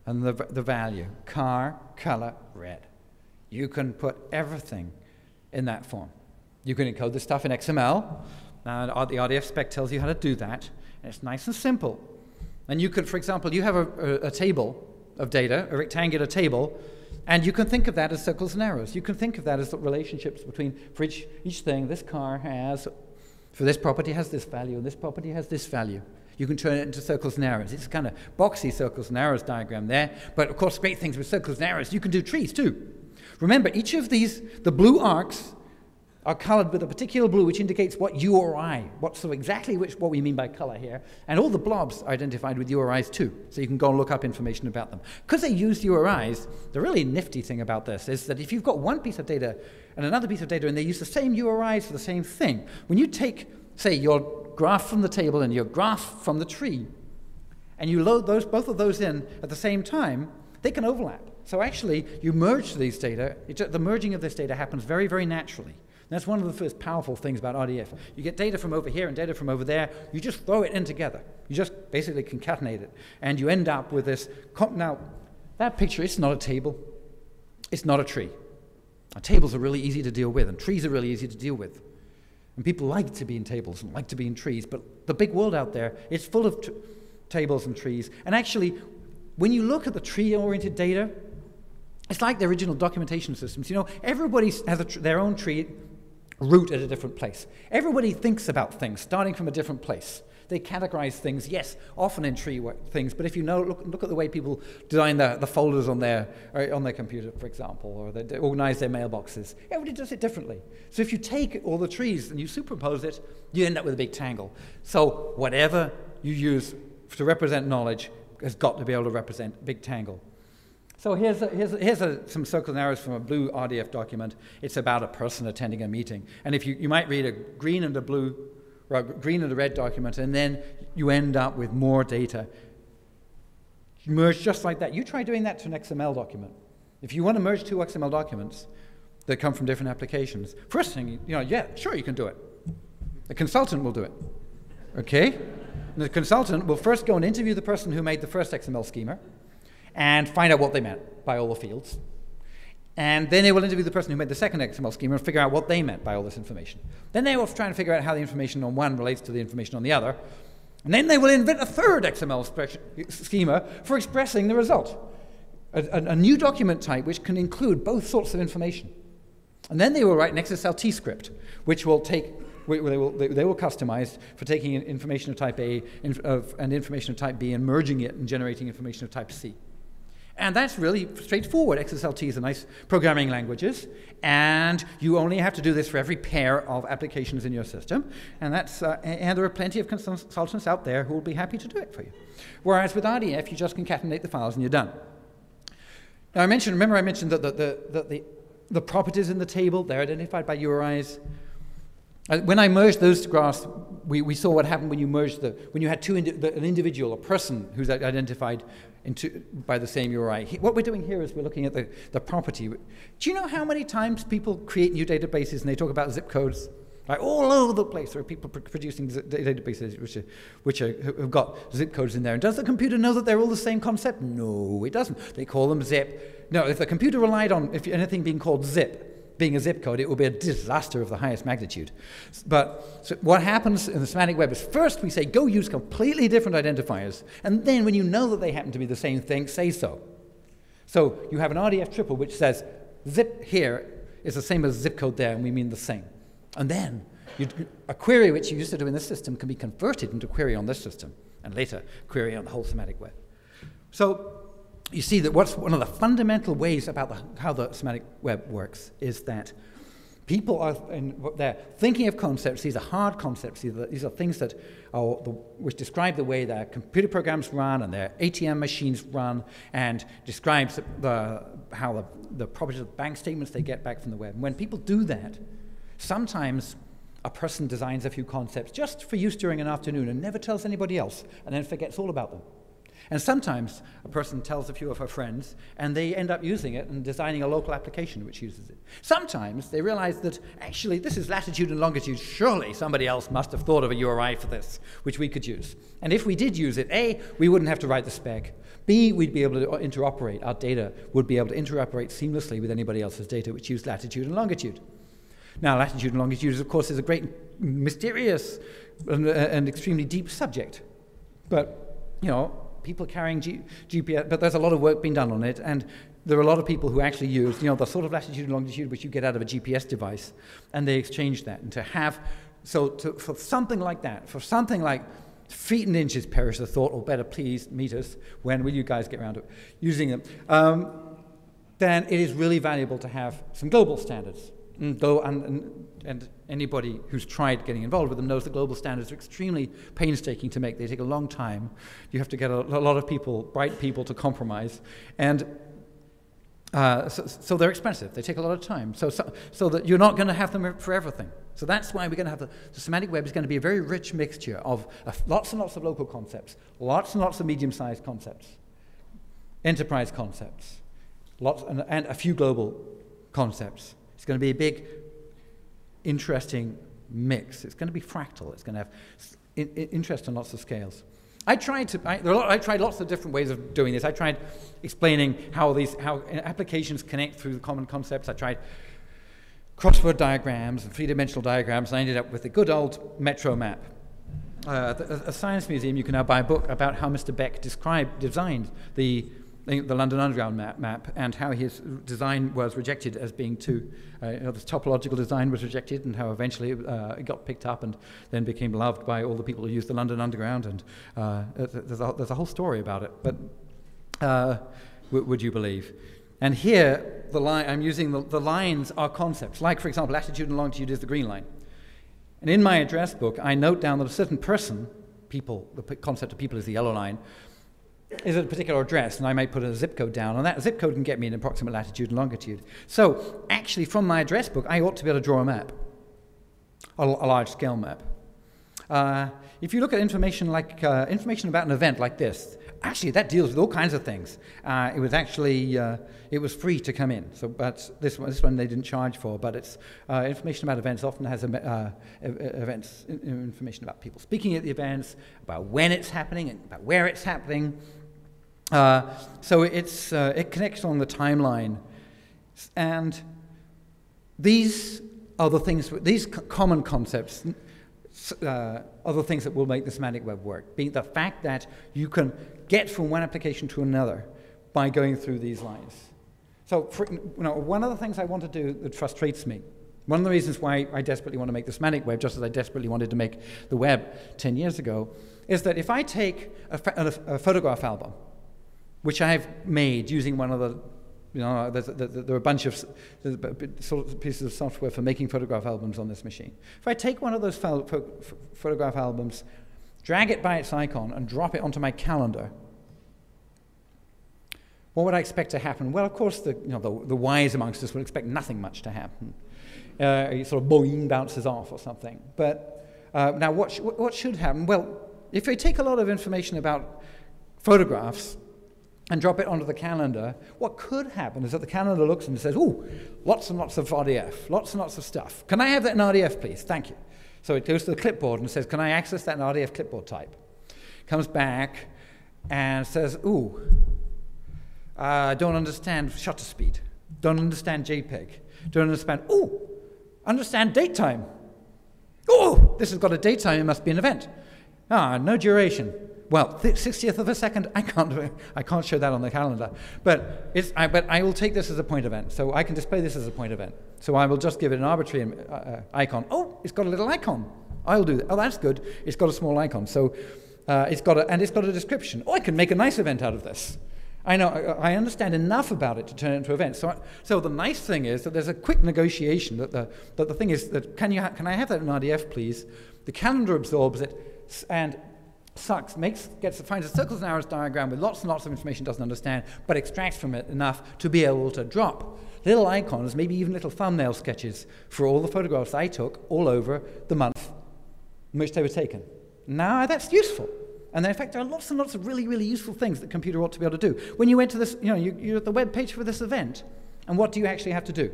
and the value. Car, color, red. You can put everything in that form. You can encode this stuff in XML. Now, the RDF spec tells you how to do that. And it's nice and simple. And you could, for example, you have a table of data, a rectangular table, and you can think of that as circles and arrows. You can think of that as the relationships between, for each thing, this car has, for this property has this value, and this property has this value. You can turn it into circles and arrows. It's a kind of boxy circles and arrows diagram there, but of course, great things with circles and arrows, you can do trees too. Remember, each of these, the blue arcs, are colored with a particular blue which indicates what URI, what we mean by color here, and all the blobs are identified with URIs too, so you can go and look up information about them. Because they use URIs, the really nifty thing about this is that if you've got one piece of data and another piece of data and they use the same URIs for the same thing, when you take, say, your graph from the table and your graph from the tree, and you load both of those in at the same time, they can overlap. So actually, you merge these data, the merging of this data happens very, very naturally. That's one of the first powerful things about RDF. You get data from over here and data from over there, you just throw it in together. You just basically concatenate it. And you end up with this. Now, that picture, it's not a table. It's not a tree. Tables are really easy to deal with, and trees are really easy to deal with. And people like to be in tables and like to be in trees, but the big world out there is full of tables and trees. And actually, when you look at the tree-oriented data, it's like the original documentation systems. You know, everybody has their own tree root at a different place. Everybody thinks about things starting from a different place. They categorize things, yes, often in tree things, but if you know, look at the way people design the folders on their computer, for example, or they organize their mailboxes. Everybody does it differently. So if you take all the trees and you superimpose it, you end up with a big tangle. So whatever you use to represent knowledge has got to be able to represent a big tangle. So here's some circles and arrows from a blue RDF document. It's about a person attending a meeting. And if you might read a green and a red document, and then you end up with more data. Merge just like that. You try doing that to an XML document. If you want to merge two XML documents that come from different applications, first thing, yeah, sure, you can do it. The consultant will do it. Okay? And the consultant will first go and interview the person who made the first XML schema, and find out what they meant by all the fields. And then they will interview the person who made the second XML schema and figure out what they meant by all this information. Then they will try and figure out how the information on one relates to the information on the other. And then they will invent a third XML schema for expressing the result. A new document type which can include both sorts of information. And then they will write an XSLT script, which will they will customize for taking information of type A and information of type B and merging it and generating information of type C. And that's really straightforward. XSLT is a nice programming languages, and you only have to do this for every pair of applications in your system. And and there are plenty of consultants out there who will be happy to do it for you. Whereas with RDF, you just concatenate the files and you're done. Now remember I mentioned that the properties in the table, they're identified by URIs. When I merged those two graphs, we saw what happened when you merged when you had an individual, a person who's identified by the same URI. What we're doing here is we're looking at the property. Do you know how many times people create new databases and they talk about zip codes? Like all over the place, there are people producing databases which have got zip codes in there. And does the computer know that they're all the same concept? No, it doesn't. They call them zip. No, if the computer relied on anything being called zip, being a zip code, it will be a disaster of the highest magnitude. But so what happens in the semantic web is first we say, go use completely different identifiers. And then when you know that they happen to be the same thing, say so. So you have an RDF triple which says zip here is the same as zip code there, and we mean the same. And then a query which you used to do in this system can be converted into a query on this system, and later query on the whole semantic web. So you see that what's one of the fundamental ways about how the semantic web works is that people they're thinking of concepts. These are hard concepts. These are things that which describe the way their computer programs run and their ATM machines run, and describes how the properties of bank statements they get back from the web. And when people do that, sometimes a person designs a few concepts just for use during an afternoon and never tells anybody else, and then forgets all about them. And sometimes a person tells a few of her friends, and they end up using it and designing a local application which uses it. Sometimes they realize that, actually, this is latitude and longitude. Surely somebody else must have thought of a URI for this, which we could use. And if we did use it, A, we wouldn't have to write the spec. B, we'd be able to interoperate. Our data would be able to interoperate seamlessly with anybody else's data which used latitude and longitude. Now, latitude and longitude, of course, is a great, mysterious, and extremely deep subject. But, you know, people carrying GPS, but there's a lot of work being done on it, and there are a lot of people who actually use, you know, the sort of latitude and longitude which you get out of a GPS device, and they exchange that. And to have, for something like that, for something like feet and inches, perish the thought, or better, please, meters, when will you guys get around to using them, then it is really valuable to have some global standards. And anybody who's tried getting involved with them knows the global standards are extremely painstaking to make. They take a long time. You have to get a lot of people, bright people, to compromise. And so they're expensive. They take a lot of time. So that you're not going to have them for everything. So that's why we're going to have the semantic web is going to be a very rich mixture of lots and lots of local concepts, lots and lots of medium-sized concepts, enterprise concepts, and a few global concepts. It's going to be a big, interesting mix. It's going to be fractal. It's going to have interest on lots of scales. I tried lots of different ways of doing this. I tried explaining how applications connect through the common concepts. I tried crossword diagrams and three-dimensional diagrams, and I ended up with the good old Metro map. At a science museum, you can now buy a book about how Mr. Beck designed the London Underground map, and how his design was rejected as being too, this topological design was rejected, and how eventually it got picked up and then became loved by all the people who used the London Underground, and there's a whole story about it, but would you believe? And here, I'm using the lines are concepts, like, for example, latitude and longitude is the green line. And in my address book, I note down that a certain person, people, the concept of people is the yellow line, is at a particular address, and I might put a zip code down, and that zip code can get me an approximate latitude and longitude. So, actually, from my address book, I ought to be able to draw a map, a large-scale map. If you look at information like information about an event like this, actually, that deals with all kinds of things. It was actually it was free to come in, but this one they didn't charge for. But it's information about events often has information about people speaking at the events, about when it's happening, and about where it's happening. So it connects on the timeline, and these are the things. These common concepts are the things that will make the semantic web work. Being the fact that you can get from one application to another by going through these lines. So, one of the things I want to do that frustrates me, one of the reasons why I desperately want to make the semantic web, just as I desperately wanted to make the web 10 years ago, is that if I take a photograph album, which I've made using one of the, there are a bunch of pieces of software for making photograph albums on this machine. If I take one of those photograph albums, drag it by its icon, and drop it onto my calendar, What would I expect to happen? Well, of course, the wise amongst us would expect nothing much to happen. Sort of boing, bounces off or something. But now what should happen? Well, if we take a lot of information about photographs and drop it onto the calendar, what could happen is that the calendar looks and says, ooh, lots and lots of RDF, lots and lots of stuff. Can I have that in RDF, please? Thank you. So it goes to the clipboard and says, can I access that in RDF clipboard type? Comes back and says, ooh, don't understand shutter speed, don't understand JPEG, don't understand date time. Oh, this has got a date time, it must be an event. No duration. Well, 60th of a second, I can't show that on the calendar. But I will take this as a point event, so I can display this as a point event. So I will just give it an arbitrary icon. Oh, it's got a little icon. I'll do that. Oh, that's good. It's got a small icon. So it's got a description. Oh, I can make a nice event out of this. I know. I understand enough about it to turn it into an event. So the nice thing is that there's a quick negotiation. That the thing is that can I have that in RDF, please? The calendar absorbs it and finds a circles and arrows diagram with lots and lots of information it doesn't understand, but extracts from it enough to be able to drop little icons, maybe even little thumbnail sketches for all the photographs I took all over the month in which they were taken. Now that's useful. And in fact, there are lots and lots of really, really useful things that a computer ought to be able to do. When you went to this, you're at the web page for this event, and what do you actually have to do?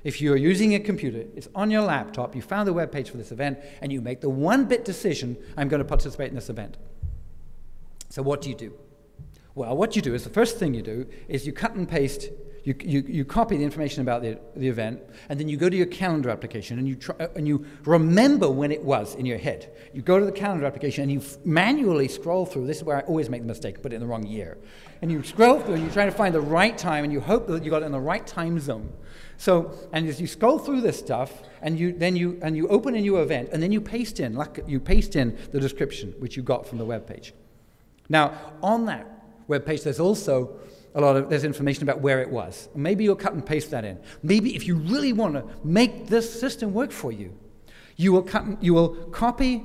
If you're using a computer, it's on your laptop, you found the web page for this event, and you make the one-bit decision, I'm going to participate in this event. So what do you do? Well, what you do is the first thing you do is you cut and paste, you copy the information about the event, and then you go to your calendar application, and you remember when it was in your head. You go to the calendar application, and you manually scroll through. This is where I always make the mistake, put it in the wrong year. And you scroll through, and you try to find the right time, and you hope that you got it in the right time zone. So, and as you scroll through this stuff, and you open a new event, and then you paste in the description which you got from the web page. Now, on that web page, there's also there's information about where it was. Maybe you'll cut and paste that in. Maybe if you really want to make this system work for you, you will copy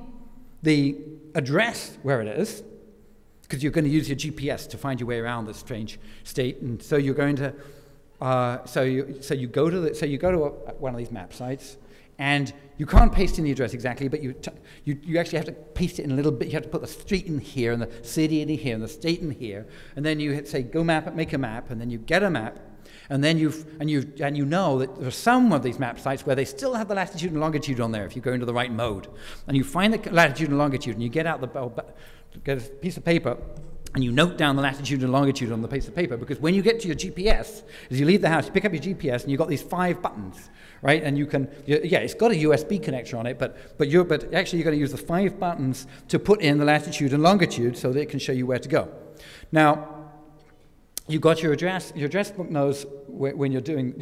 the address where it is, because you're going to use your GPS to find your way around this strange state, and so you're going to. So you go to one of these map sites, and you can't paste in the address exactly, but you actually have to paste it in a little bit. You have to put the street in here, and the city in here, and the state in here, and then you say go map, make a map, and then you get a map, and then you know that there are some of these map sites where they still have the latitude and longitude on there if you go into the right mode, and you find the latitude and longitude, and you get a piece of paper. And you note down the latitude and longitude on the piece of paper, because when you get to your GPS, as you leave the house, you pick up your GPS, and you've got these 5 buttons, right? And you can, it's got a USB connector on it, but actually you're going to use the 5 buttons to put in the latitude and longitude so that it can show you where to go. Now, you got your address. Your address book knows when you're doing.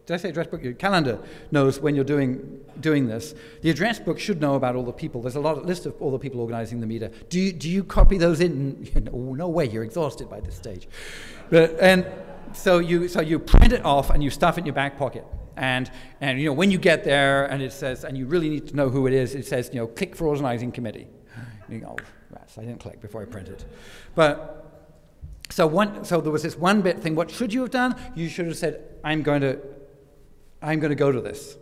Did I say address book? Your calendar knows when you're doing this. The address book should know about all the people. There's a list of all the people organizing the meter. Do you copy those in? No way, you're exhausted by this stage. So you print it off and you stuff it in your back pocket. And when you get there and it says, and you really need to know who it is, it says, click for organizing committee. You go, rats, I didn't click before I printed. So there was this one-bit thing. What should you have done? You should have said, I'm going to go to this.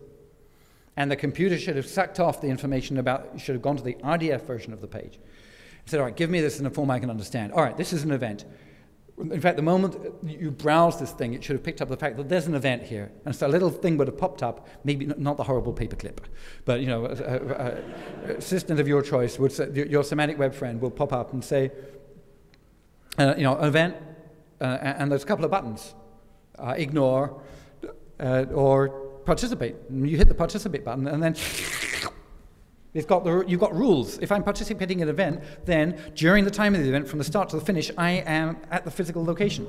And the computer should have sucked off the information should have gone to the RDF version of the page. It said, all right, give me this in a form I can understand. All right, this is an event. In fact, the moment you browse this thing, it should have picked up the fact that there's an event here. And so a little thing would have popped up, maybe not the horrible paperclip, but assistant of your choice would say, your Semantic Web friend will pop up and say, an event, and there's a couple of buttons, ignore, or participate. And you hit the participate button, and then you've got rules. If I'm participating in an event, then during the time of the event, from the start to the finish, I am at the physical location.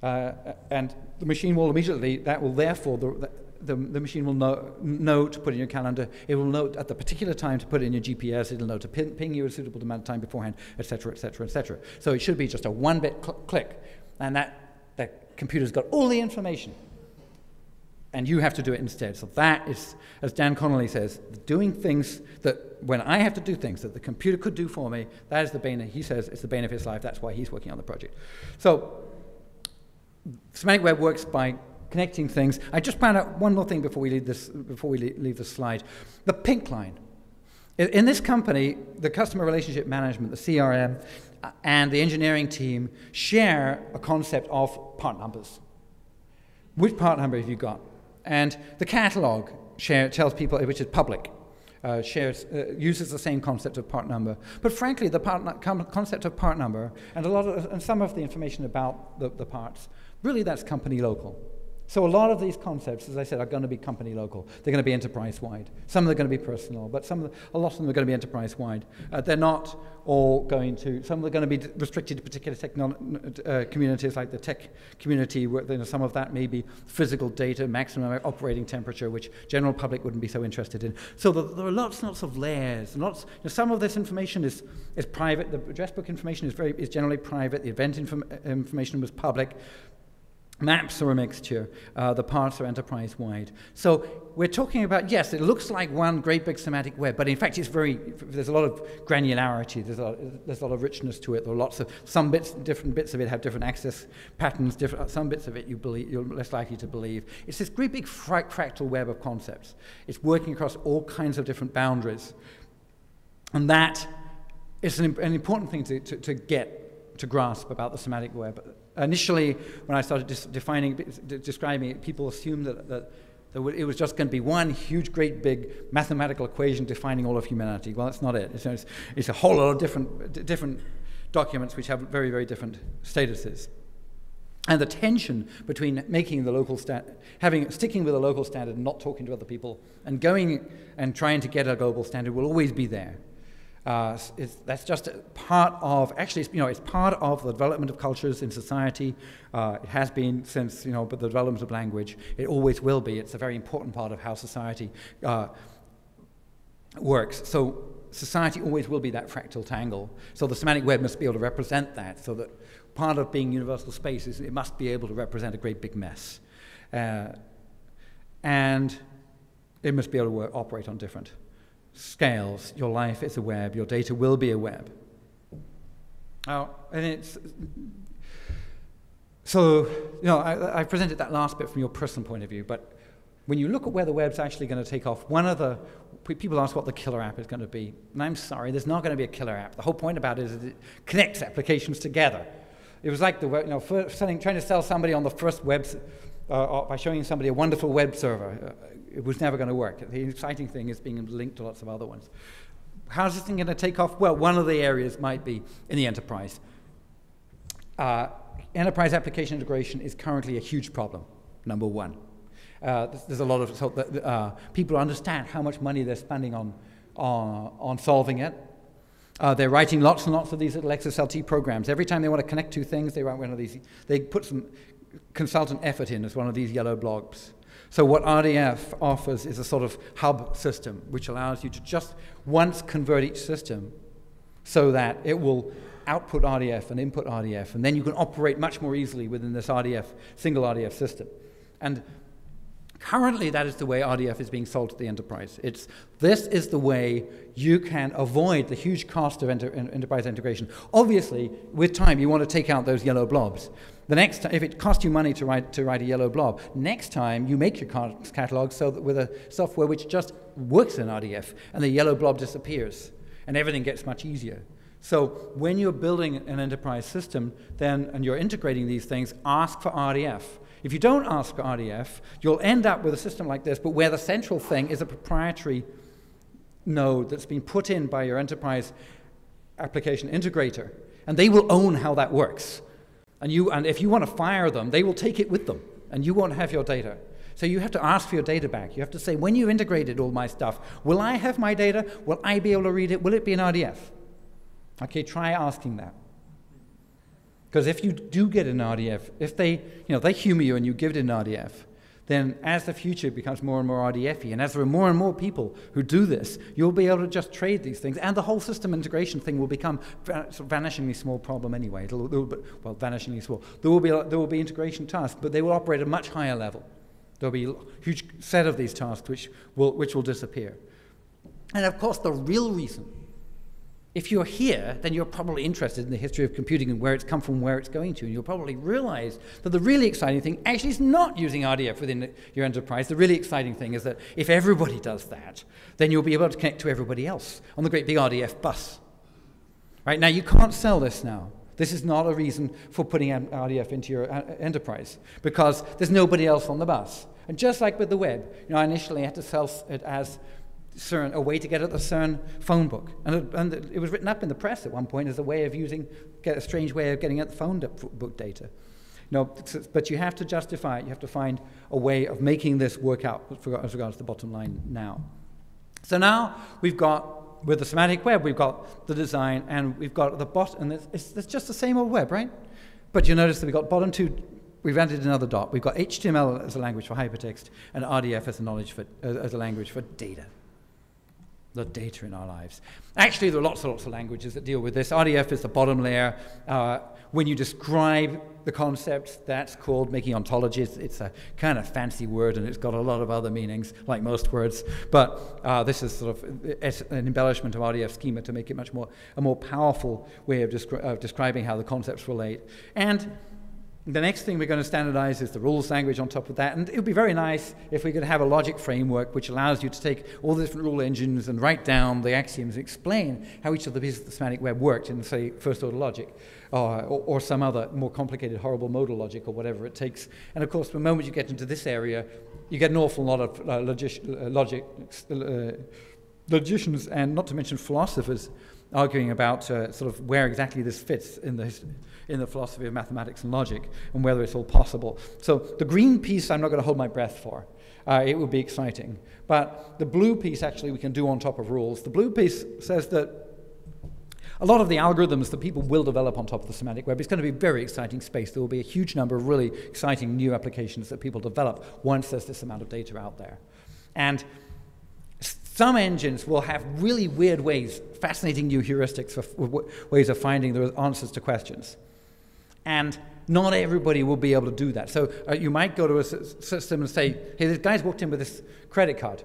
And the machine will immediately, the machine will know to put in your calendar. It will know at the particular time to put in your GPS. It'll know to ping you a suitable amount of time beforehand, etc., etc., etc. So it should be just a one-bit click, and that computer's got all the information. And you have to do it instead. So that is, as Dan Connolly says, doing things that, when I have to do things that the computer could do for me, that is the bane, he says, it's the bane of his life. That's why he's working on the project. So Semantic Web works by connecting things. I just found out one more thing before we leave this slide. The pink line. In this company, the customer relationship management, the CRM, and the engineering team share a concept of part numbers. Which part number have you got? And the catalog tells people, which is public, uses the same concept of part number. But frankly, the concept of part number and some of the information about the parts, really that's company local. So a lot of these concepts, as I said, are going to be company local. They're going to be enterprise-wide. Some of them are going to be personal, but a lot of them are going to be enterprise-wide. They're not all going to, some of them are going to be restricted to particular communities like the tech community, where some of that may be physical data, maximum operating temperature, which general public wouldn't be so interested in. So there are lots and lots of layers. And some of this information is private. The address book information is generally private. The event information was public. Maps are a mixture. The parts are enterprise-wide. So we're talking about, yes, it looks like one great big semantic web, but in fact there's a lot of granularity. There's a lot of richness to it. There are lots of, different bits of it have different access patterns. Some bits of it you're less likely to believe. It's this great big fractal web of concepts. It's working across all kinds of different boundaries. And that is an important thing to grasp about the semantic web. Initially, when I started describing it, people assumed that it was just going to be one huge, great, big mathematical equation defining all of humanity. Well, that's not it. It's a whole lot of different documents which have very, very different statuses. And the tension between making the local sticking with a local standard and not talking to other people, and going and trying to get a global standard will always be there. That's just part of, actually, it's part of the development of cultures in society. It has been since, but the development of language. It always will be. It's a very important part of how society works. So society always will be that fractal tangle. So the semantic web must be able to represent that, so that part of being universal space is it must be able to represent a great big mess. And it must be able to operate on different scales. Your life is a web. Your data will be a web. And it's so, I presented that last bit from your personal point of view, but when you look at where the web's actually going to take off, people ask what the killer app is going to be. And I'm sorry, there's not going to be a killer app. The whole point about it is that it connects applications together. It was like trying to sell somebody on the first web, by showing somebody a wonderful web server. It was never going to work. The exciting thing is being linked to lots of other ones. How's this thing going to take off? Well, one of the areas might be in the enterprise. Enterprise application integration is currently a huge problem, number one. There's a lot of people understand how much money they're spending on solving it. They're writing lots and lots of these little XSLT programs. Every time they want to connect two things, they write one of these. They put some consultant effort in as one of these yellow blobs. So what RDF offers is a sort of hub system, which allows you to just once convert each system so that it will output RDF and input RDF, and then you can operate much more easily within this single RDF system. And currently, that is the way RDF is being sold to the enterprise. This is the way you can avoid the huge cost of enterprise integration. Obviously, with time, you want to take out those yellow blobs. The next time, if it costs you money to write a yellow blob, next time you make your catalog so that with a software which just works in RDF, and the yellow blob disappears, and everything gets much easier. So when you're building an enterprise system, and you're integrating these things, ask for RDF. If you don't ask for RDF, you'll end up with a system like this, but where the central thing is a proprietary node that's been put in by your enterprise application integrator, and they will own how that works. And if you want to fire them, they will take it with them, and you won't have your data. So you have to ask for your data back. You have to say, when you've integrated all my stuff, will I have my data? Will I be able to read it? Will it be in RDF? Okay, try asking that. Because if you do get an RDF, if they humor you and you give it an RDF, then as the future becomes more and more RDF-y, and as there are more and more people who do this, you'll be able to just trade these things, and the whole system integration thing will become a vanishingly small problem anyway. Vanishingly small. There will be integration tasks, but they will operate at a much higher level. There will be a huge set of these tasks which will disappear. And of course, the real reason if you're here, then you're probably interested in the history of computing and where it's come from, where it's going to, and you'll probably realize that the really exciting thing actually is not using RDF within your enterprise. The really exciting thing is that if everybody does that, then you'll be able to connect to everybody else on the great big RDF bus. Right? Now, you can't sell this now. This is not a reason for putting RDF into your enterprise, because there's nobody else on the bus. And just like with the web, I initially had to sell it as CERN, a way to get at the CERN phone book. And it was written up in the press at one point as a way of a strange way of getting at the phone book data. But you have to justify it. You have to find a way of making this work out as regards to the bottom line now. So now we've got, with the semantic web, we've got the design, and we've got the bottom, and it's just the same old web, right? But you notice that we've got bottom two, we've added another dot. We've got HTML as a language for hypertext, and RDF as a language for data. The data in our lives. Actually, there are lots and lots of languages that deal with this. RDF is the bottom layer. When you describe the concept, that's called making ontologies. It's a kind of fancy word, and it's got a lot of other meanings, like most words. But this is sort of an embellishment of RDF schema to make it a more powerful way of describing how the concepts relate. And the next thing we're going to standardize is the rules language on top of that. And it would be very nice if we could have a logic framework which allows you to take all the different rule engines and write down the axioms and explain how each of the pieces of the semantic web worked in, say, first-order logic or some other more complicated, horrible modal logic or whatever it takes. And, of course, the moment you get into this area, you get an awful lot of logicians and, not to mention, philosophers arguing about sort of where exactly this fits in the philosophy of mathematics and logic, and whether it's all possible. So the green piece I'm not going to hold my breath for. It would be exciting. But the blue piece actually we can do on top of rules. The blue piece says that a lot of the algorithms that people will develop on top of the semantic web is going to be a very exciting space. There will be a huge number of really exciting new applications that people develop once there's this amount of data out there. And some engines will have really weird ways, fascinating new heuristics for ways of finding the answers to questions. And not everybody will be able to do that. So you might go to a system and say, hey, this guy's walked in with this credit card.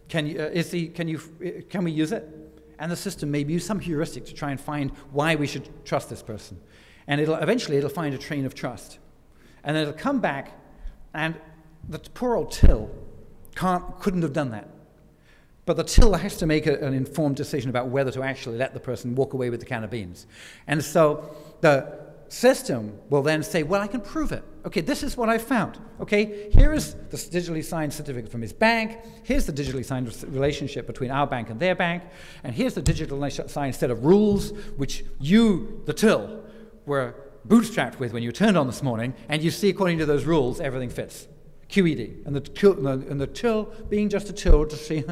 Can we use it? And the system may use some heuristic to try and find why we should trust this person. And eventually it'll find a train of trust. And then it'll come back, and the poor old till couldn't have done that. But the till has to make an informed decision about whether to actually let the person walk away with the can of beans. And so the system will then say, well, I can prove it. Okay, this is what I found. Okay, here is the digitally signed certificate from his bank. Here's the digitally signed relationship between our bank and their bank. And here's the digitally signed set of rules which you, the till, were bootstrapped with when you turned on this morning. And you see, according to those rules, everything fits. QED. And the till being just a till to see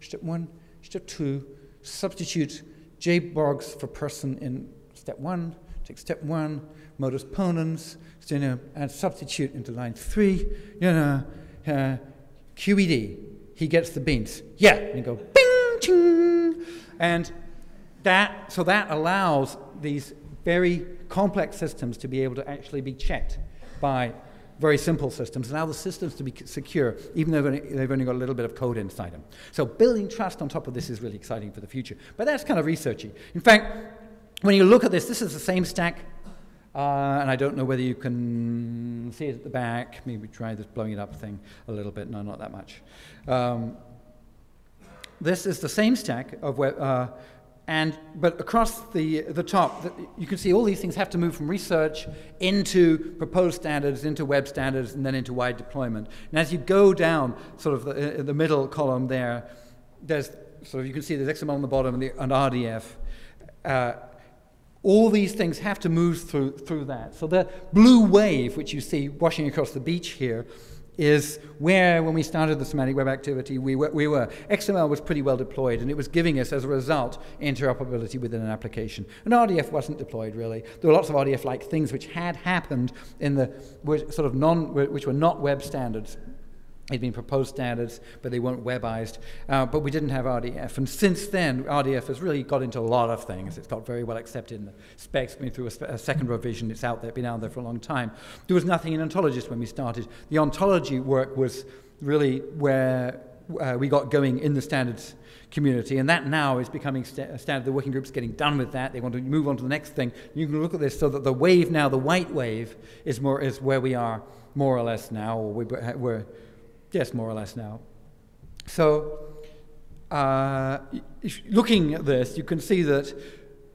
step 1, step 2, substitute JBogs for person in step 1. Take step 1, modus ponens, and substitute into line 3, QED, he gets the beans. Yeah, and you go, bing, ching. And that allows these very complex systems to be able to actually be checked by very simple systems, allow the systems to be secure, even though they've only got a little bit of code inside them. So building trust on top of this is really exciting for the future. But that's kind of researchy. In fact, when you look at this is the same stack, and I don't know whether you can see it at the back. Maybe try this blowing it up thing a little bit. No, not that much. This is the same stack of web, but across the top, you can see all these things have to move from research into proposed standards, into web standards, and then into wide deployment. And as you go down, sort of the middle column there, there's sort of, you can see there's XML on the bottom and RDF. All these things have to move through that. So the blue wave, which you see washing across the beach here, is where, when we started the semantic web activity, we were. XML was pretty well deployed, and it was giving us, as a result, interoperability within an application. And RDF wasn't deployed, really. There were lots of RDF-like things which had happened which were not web standards. They'd been proposed standards, but they weren't webized. But we didn't have RDF. And since then, RDF has really got into a lot of things. It's got very well accepted in the specs, going through a second revision. It's out there, been out there for a long time. There was nothing in ontologies when we started. The ontology work was really where we got going in the standards community, and that now is becoming standard. The working group's getting done with that. They want to move on to the next thing. You can look at this so that the wave now, the white wave, is where we are more or less now, or we're yes, more or less now. So looking at this, you can see that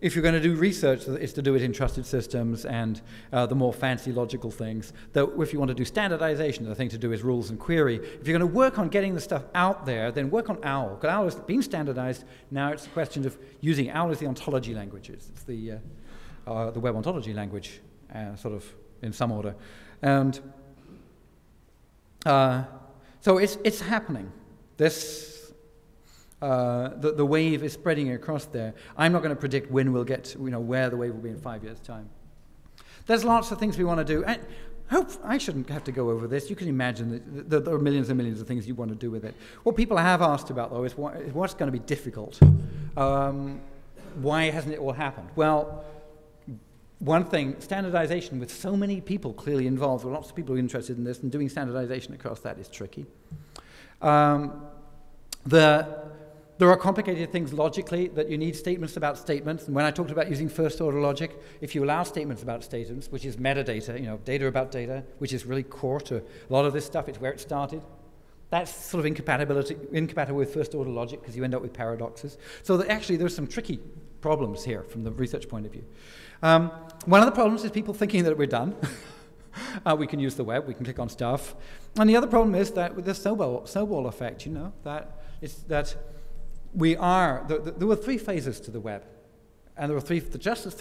if you're going to do research, it's to do it in trusted systems and the more fancy logical things. Though if you want to do standardization, the thing to do is rules and query. If you're going to work on getting the stuff out there, then work on OWL. Because OWL has been standardized. Now it's a question of using OWL as the ontology language. It's the web ontology language, sort of in some order. And so it's happening. This. The wave is spreading across there. I'm not going to predict when we'll get, where the wave will be in 5 years' time. There's lots of things we want to do. And I shouldn't have to go over this. You can imagine that there are millions and millions of things you want to do with it. What people have asked about, though, is what's going to be difficult. Why hasn't it all happened? Well, one thing, standardization with so many people clearly involved, lots of people interested in this, and doing standardization across that is tricky. There are complicated things logically that you need statements about statements. And when I talked about using first-order logic, if you allow statements about statements, which is metadata, data about data, which is really core to a lot of this stuff, it's where it started. That's sort of incompatible with first-order logic because you end up with paradoxes. So actually there's some tricky problems here from the research point of view. One of the problems is people thinking that we're done. We can use the web, we can click on stuff. And the other problem is that with the snowball effect, that there were 3 phases to the web. And there were just the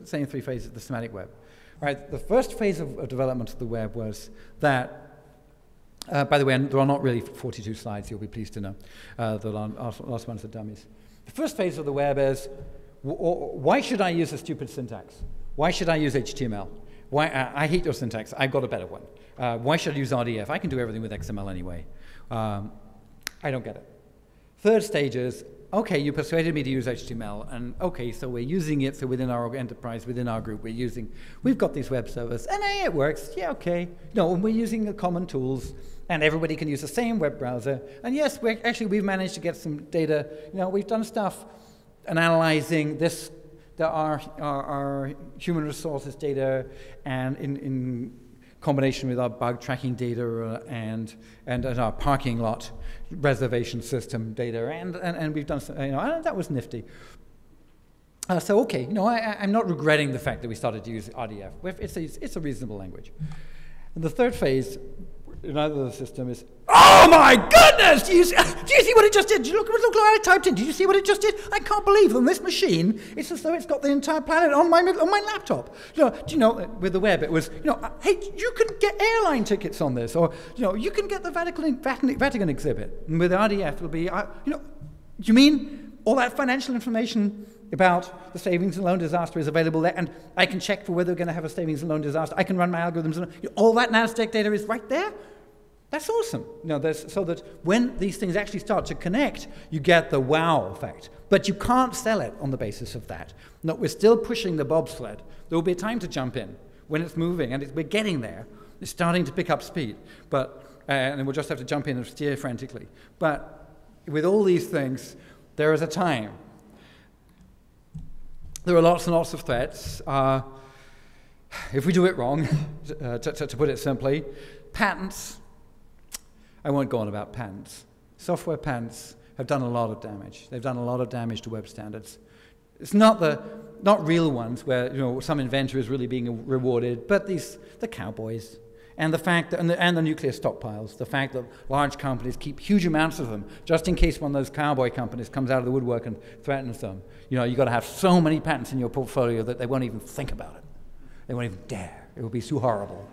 same three phases of the semantic web. Right? The first phase of development of the web was that, by the way, there are not really 42 slides, you'll be pleased to know. The last ones are dummies. The first phase of the web is, why should I use a stupid syntax? Why should I use HTML? Why, I hate your syntax, I've got a better one. Why should I use RDF? I can do everything with XML anyway. I don't get it. Third stage is, okay, you persuaded me to use HTML, and okay, so we're using it, so within our enterprise, within our group, we've got these web servers, and hey, it works, yeah, okay. No, and we're using the common tools, and everybody can use the same web browser, and yes, we've managed to get some data, we've done stuff and analyzing this, our human resources data, and in combination with our bug tracking data and our parking lot reservation system data, and we've done, that was nifty. So okay, I'm not regretting the fact that we started to use RDF. It's a reasonable language. And the third phase in either the system is, oh my goodness! Do you see what it just did? Look what I typed in. Did you see what it just did? I can't believe on this machine, it's as though it's got the entire planet on my laptop. With the web, it was, hey, you can get airline tickets on this, or you can get the Vatican exhibit. And with RDF, it'll be, you mean all that financial information about the savings and loan disaster is available there, and I can check for whether we're going to have a savings and loan disaster. I can run my algorithms, and all that NASDAQ data is right there. That's awesome. So that when these things actually start to connect, you get the wow effect. But you can't sell it on the basis of that. No, we're still pushing the bobsled. There will be a time to jump in when it's moving, and we're getting there. It's starting to pick up speed, and we'll just have to jump in and steer frantically. But with all these things, there is a time. There are lots and lots of threats. If we do it wrong, to put it simply, patents. I won't go on about patents. Software patents have done a lot of damage. They've done a lot of damage to web standards. It's not real ones where some inventor is really being rewarded, but the cowboys, and the fact that, and the nuclear stockpiles, the fact that large companies keep huge amounts of them just in case one of those cowboy companies comes out of the woodwork and threatens them. You've got to have so many patents in your portfolio that they won't even think about it. They won't even dare. It will be too horrible.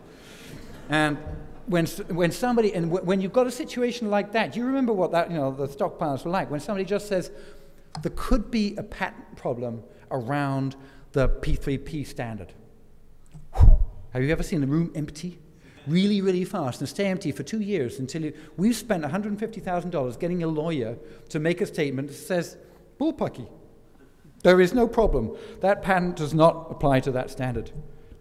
And when you've got a situation like that, do you remember what the stockpiles were like? When somebody just says, there could be a patent problem around the P3P standard. Have you ever seen a room empty? Really, really fast, and stay empty for 2 years until we've spent $150,000 getting a lawyer to make a statement that says, bullpucky. There is no problem. That patent does not apply to that standard.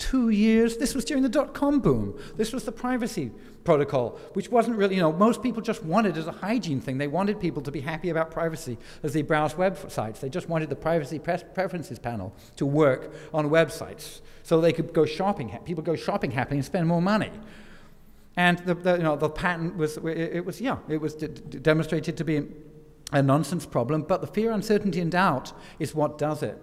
2 years. This was during the dot-com boom. This was the privacy protocol, which wasn't really, most people just wanted as a hygiene thing. They wanted people to be happy about privacy as they browse websites. They just wanted the privacy preferences panel to work on websites so they could go shopping. People go shopping happily and spend more money. And the patent was demonstrated to be a nonsense problem, but the fear, uncertainty, and doubt is what does it.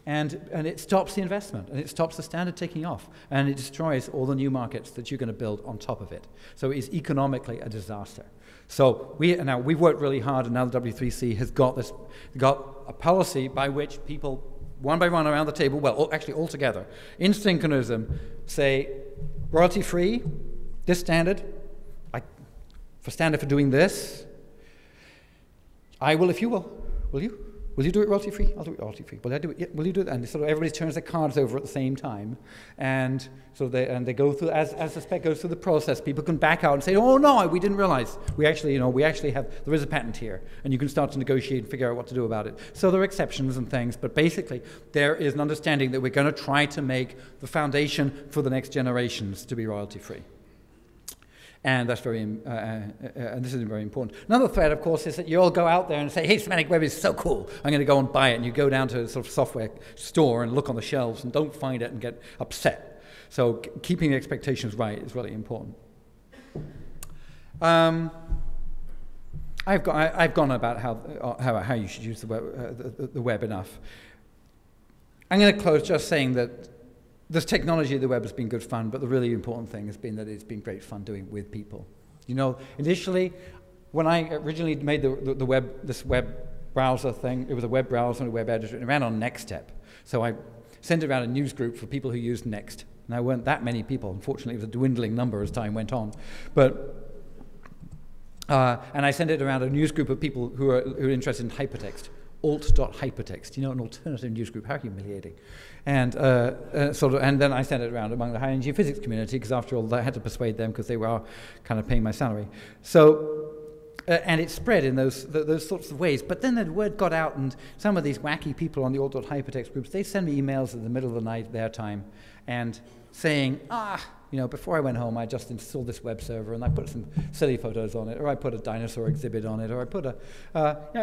And it stops the investment, and it stops the standard taking off, and it destroys all the new markets that you're going to build on top of it. So it's economically a disaster. So we've worked really hard, and now the W3C has got a policy by which people, one by one around the table, actually all together, in synchronism, say, royalty-free, this standard, for standard for doing this, I will if you will. Will you? Will you do it royalty-free? I'll do it royalty-free. Will I do it? Yeah. Will you do it? And sort of everybody turns their cards over at the same time, and so they go through as the spec goes through the process. People can back out and say, "Oh no, we didn't realize. We actually there is a patent here," and you can start to negotiate and figure out what to do about it. So there are exceptions and things, but basically there is an understanding that we're going to try to make the foundation for the next generations to be royalty-free. And that's and this is very important. Another threat, of course, is that you all go out there and say, hey, Semantic Web is so cool, I'm going to go and buy it. And you go down to a sort of software store and look on the shelves and don't find it and get upset. So keeping the expectations right is really important. I've gone about how you should use the web enough. I'm going to close just saying that this technology of the web has been good fun, but the really important thing has been that it's been great fun doing with people. Initially, when I originally made this web browser thing, it was a web browser and a web editor, and it ran on Nextstep. So I sent it around a news group for people who used Next. And there weren't that many people. Unfortunately, it was a dwindling number as time went on. And I sent it around a news group of people who are interested in HyperText. Alt.hypertext, an alternative news group, how humiliating. And and then I sent it around among the high energy physics community, because after all, I had to persuade them because they were kind of paying my salary. So, and it spread in those sorts of ways. But then the word got out, and some of these wacky people on the alt.hypertext groups, they send me emails in the middle of the night, their time, and saying, before I went home, I just installed this web server, and I put some silly photos on it, or I put a dinosaur exhibit on it, or I put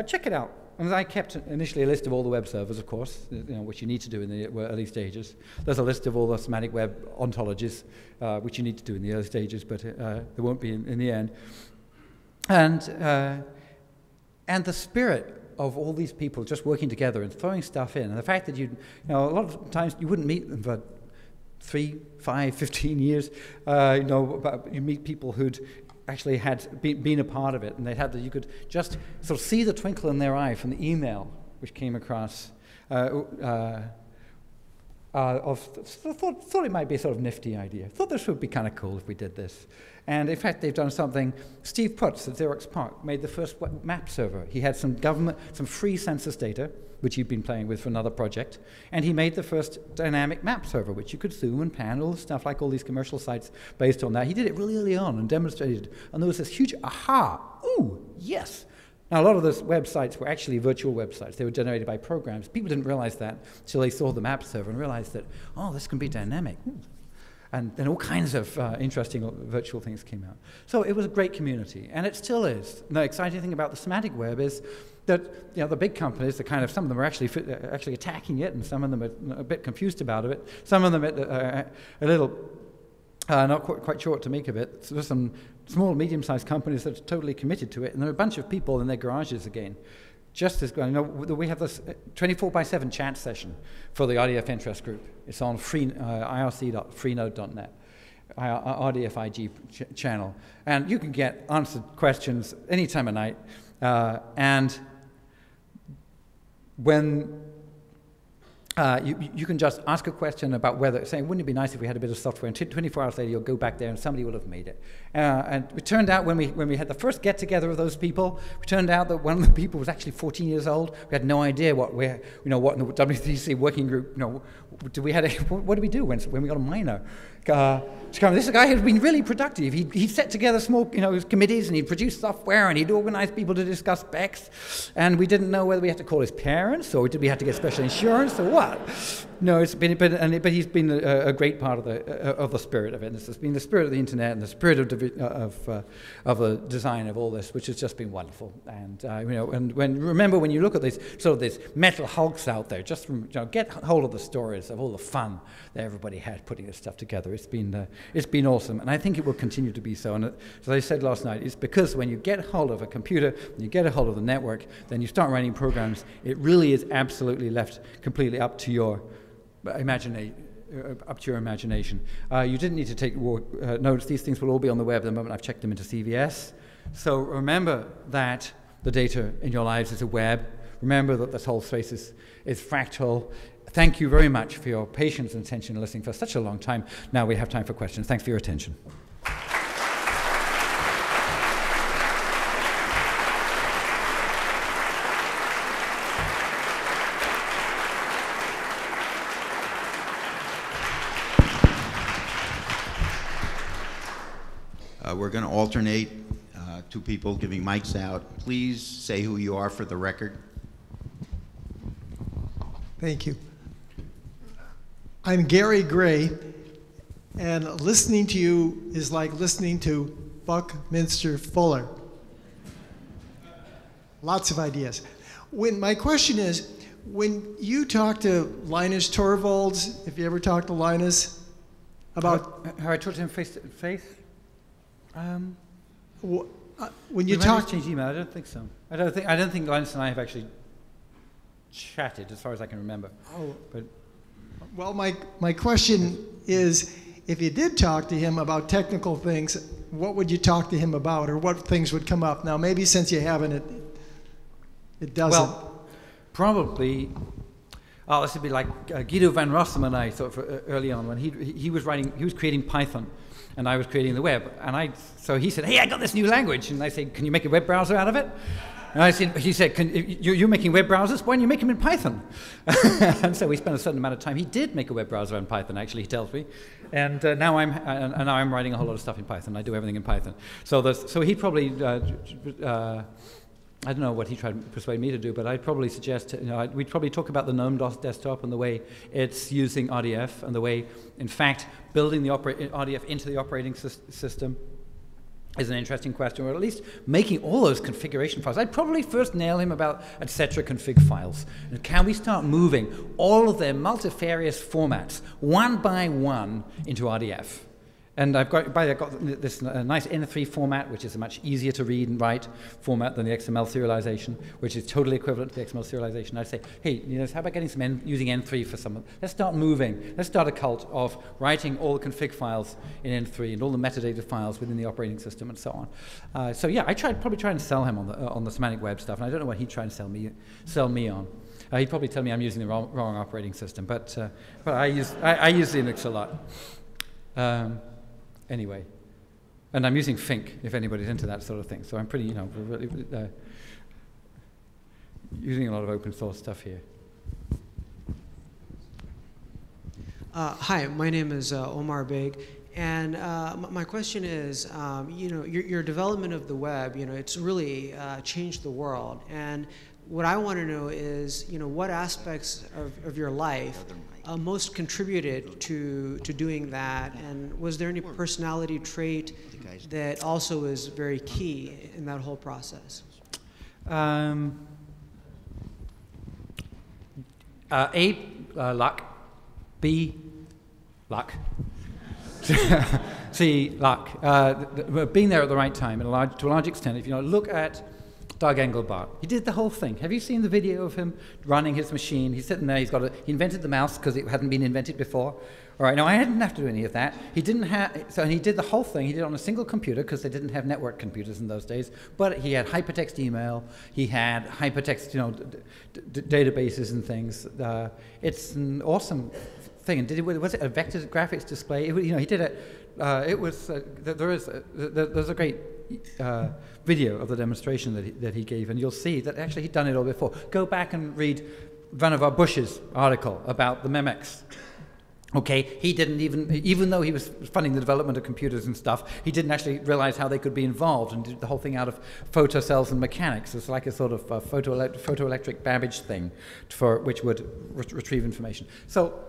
check it out. And I kept initially a list of all the web servers, of course, which you need to do in the early stages. There's a list of all the Semantic Web ontologies, which you need to do in the early stages, but there won't be in the end. And the spirit of all these people just working together and throwing stuff in, and the fact that a lot of times you wouldn't meet them for 3, 5, 15 years. But you meet people who'd actually had been a part of it, and they had that you could just sort of see the twinkle in their eye from the email which came across. Thought it might be a sort of nifty idea. Thought this would be kind of cool if we did this. And in fact, they've done something. Steve Putz at Xerox PARC made the first map server. He had some free census data, which he'd been playing with for another project, and he made the first dynamic map server, which you could zoom and pan, all the stuff like all these commercial sites based on that. He did it really early on and demonstrated, and there was this huge aha, ooh, yes. Now, a lot of those websites were actually virtual websites. They were generated by programs. People didn't realize that until they saw the map server and realized that, oh, this can be dynamic. Ooh. And then all kinds of interesting virtual things came out. So it was a great community, and it still is. The exciting thing about the Semantic Web is that the big companies, some of them are actually attacking it, and some of them are a bit confused about it. Some of them are a little not quite sure what to make of it. So there's some small, medium-sized companies that are totally committed to it, and there are a bunch of people in their garages again. Just as good. We have this 24/7 chat session for the RDF interest group. It's on irc.freenode.net, RDFIG channel. And you can get answered questions any time of night. And when you can just ask a question about saying, wouldn't it be nice if we had a bit of software, and 24 hours later you'll go back there and somebody will have made it. And it turned out when we had the first get-together of those people, it turned out that one of the people was actually 14 years old. We had no idea what in the W3C working group, what do we do when we got a minor? This guy had been really productive. He set together small committees, and he'd produce software, and he'd organize people to discuss specs, and we didn't know whether we had to call his parents, or did we have to get special insurance, or what. No, it's been, but he's been a great part of the spirit of it. And it's been the spirit of the internet and the spirit of the design of all this, which has just been wonderful. And remember when you look at these sort of these metal hulks out there, just from, get hold of the stories of all the fun that everybody had putting this stuff together. It's been awesome, and I think it will continue to be so. And as I said last night, it's because when you get hold of a computer, when you get a hold of the network, then you start writing programs. It really is absolutely left completely up to your imagination. You didn't need to take notes. These things will all be on the web the moment I've checked them into CVS. So remember that the data in your lives is a web. Remember that this whole space is fractal. Thank you very much for your patience and attention and listening for such a long time. Now we have time for questions. Thanks for your attention. We're going to alternate two people giving mics out. Please say who you are for the record. Thank you. I'm Gary Gray, and listening to you is like listening to Buckminster Fuller. Lots of ideas. My question is, when you talk to Linus Torvalds, if you ever talk to Linus about... Have I talked to him face to face? When you talk... Change email? I don't think so. I don't think Linus and I have actually chatted, as far as I can remember. Oh. But well, my question is, if you did talk to him about technical things, what would you talk to him about, or what things would come up? Now, maybe since you haven't, it doesn't. Well, probably. Oh, this would be like Guido van Rossum and I thought early on when he was creating Python, and I was creating the web. And so he said, "Hey, I got this new language," and I said, "Can you make a web browser out of it?" And he said, you're making web browsers? Why don't you make them in Python? And so we spent a certain amount of time. He did make a web browser in Python, actually, he tells me. And now I'm writing a whole lot of stuff in Python. I do everything in Python. So he probably, I don't know what he tried to persuade me to do, but I'd probably suggest, we'd probably talk about the GNOME desktop and the way it's using RDF and the way, in fact, building the RDF into the operating system is an interesting question, or at least making all those configuration files. I'd probably first nail him about etc. config files. And can we start moving all of their multifarious formats one by one into RDF? And I've got this nice N3 format, which is a much easier to read and write format than the XML serialization, which is totally equivalent to the XML serialization. I'd say, hey, how about getting using N3 for some? Let's start moving. Let's start a cult of writing all the config files in N3 and all the metadata files within the operating system and so on. So yeah, I probably try and sell him on the semantic web stuff, and I don't know what he'd try and sell me on. He'd probably tell me I'm using the wrong operating system, but I use Linux a lot. Anyway, and I'm using Fink, if anybody's into that sort of thing. So I'm pretty, really, using a lot of open source stuff here. Hi, my name is Omar Beg, and my question is, your development of the web, it's really changed the world. And what I want to know is, what aspects of your life most contributed to doing that, and was there any personality trait that also was very key in that whole process? A, luck. B, luck. C, luck. Being there at the right time, to a large extent. If you look at Doug Engelbart. He did the whole thing. Have you seen the video of him running his machine? He's sitting there. He invented the mouse because it hadn't been invented before. All right. Now I didn't have to do any of that. He didn't have. So he did the whole thing. He did it on a single computer because they didn't have network computers in those days. But he had HyperText email. He had HyperText, databases and things. It's an awesome thing. And was it a vector graphics display? He did it. There's a great video of the demonstration that he gave, and you'll see that actually he'd done it all before. Go back and read Vannevar Bush's article about the Memex, Okay, he didn't even though he was funding the development of computers and stuff, he didn't actually realize how they could be involved and did the whole thing out of photocells and mechanics. It's like a sort of photoelectric Babbage thing which would retrieve information. So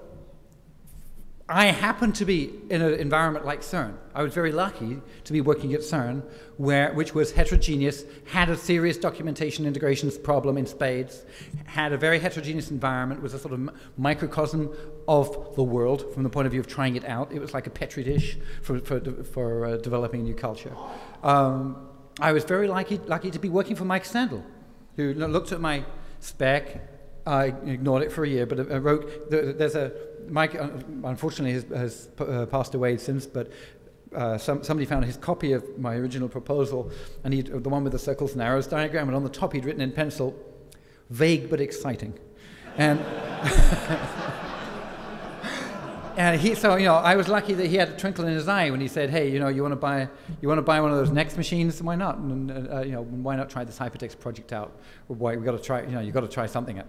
I happened to be in an environment like CERN. I was very lucky to be working at CERN, which was heterogeneous, had a serious documentation integrations problem in spades, had a very heterogeneous environment, was a sort of microcosm of the world from the point of view of trying it out. It was like a petri dish for developing a new culture. I was very lucky to be working for Mike Sandel, who looked at my spec. I ignored it for a year, but I wrote, Mike unfortunately has passed away since, but somebody found his copy of my original proposal, and the one with the circles and arrows diagram, and on the top he'd written in pencil, vague but exciting. And and so I was lucky that he had a twinkle in his eye when he said, "Hey, you want to buy one of those Next machines? Why not? And why not try this HyperText project out? Why we got to try? You got to try something out.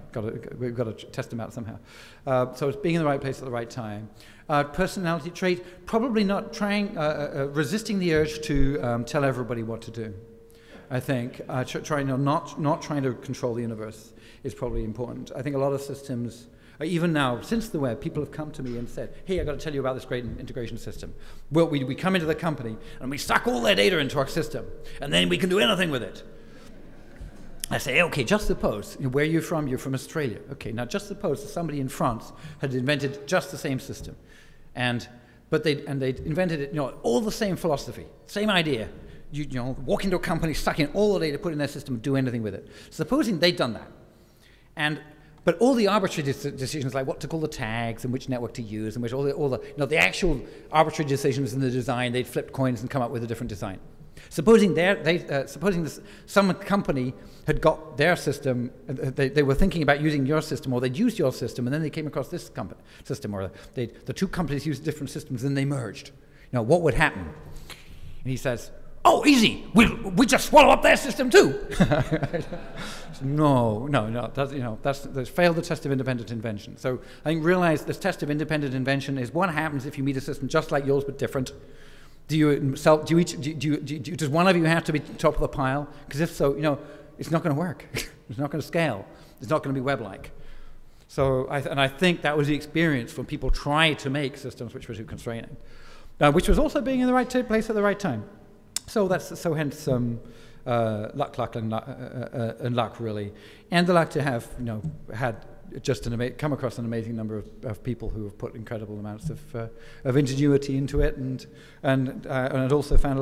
We've got to test them out somehow." So it's being in the right place at the right time. Personality trait: probably not resisting the urge to tell everybody what to do. I think not trying to control the universe is probably important. I think a lot of systems. Even now, since the web, people have come to me and said, "Hey, I've got to tell you about this great integration system." Well, we come into the company and we suck all their data into our system, and then we can do anything with it. I say, okay, just suppose, where are you from? You're from Australia. Okay, now just suppose that somebody in France had invented just the same system, but they invented it, all the same philosophy, same idea. You walk into a company, suck in all the data, put it in their system, and do anything with it. Supposing they'd done that, but all the arbitrary decisions, like what to call the tags and which network to use, and which all the actual arbitrary decisions in the design, they'd flip coins and come up with a different design. Supposing some company had got their system, they were thinking about using your system, or they'd used your system, and then they came across this system, or the two companies used different systems, and they merged. What would happen? And he says, "Oh, easy. We just swallow up their system too." No. That's failed the test of independent invention. So I think realize this test of independent invention is what happens if you meet a system just like yours but different. Does one of you have to be top of the pile? Because if so, it's not going to work. It's not going to scale. It's not going to be web-like. So I think that was the experience when people try to make systems which were too constraining, which was also being in the right place at the right time. So hence luck and luck really, and the luck to have had just come across an amazing number of people who have put incredible amounts of ingenuity into it, and also found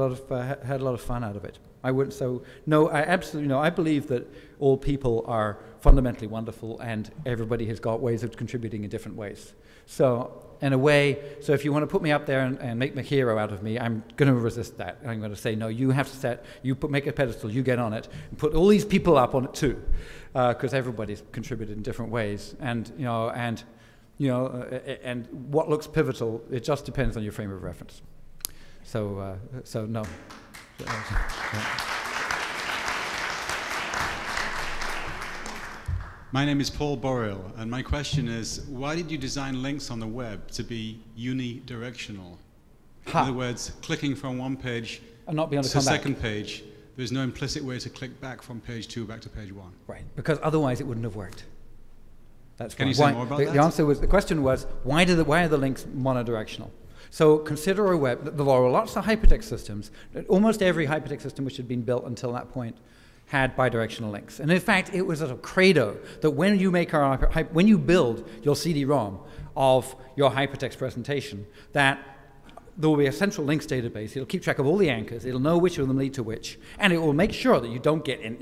had a lot of fun out of it. I absolutely no. I believe that all people are fundamentally wonderful, and everybody has got ways of contributing in different ways. So in a way, so if you want to put me up there and make a hero out of me, I'm going to resist that. I'm going to say, no, you have to make a pedestal, you get on it, and put all these people up on it too, because everybody's contributed in different ways, and what looks pivotal, it just depends on your frame of reference. So no. My name is Paul Borrell, and my question is, why did you design links on the web to be unidirectional? In other words, clicking from one page and not be able to to come the back. second page, there's no implicit way to click back from page 2 back to page 1. Right, because otherwise it wouldn't have worked. Can you say more about that? The question was, why are the links monodirectional? So consider a web. There are lots of HyperText systems. Almost every HyperText system which had been built until that point had bidirectional links. And in fact, it was a credo that when you build your CD-ROM of your HyperText presentation, that there will be a central links database. It'll keep track of all the anchors. It'll know which of them lead to which, and it will make sure that you don't get in,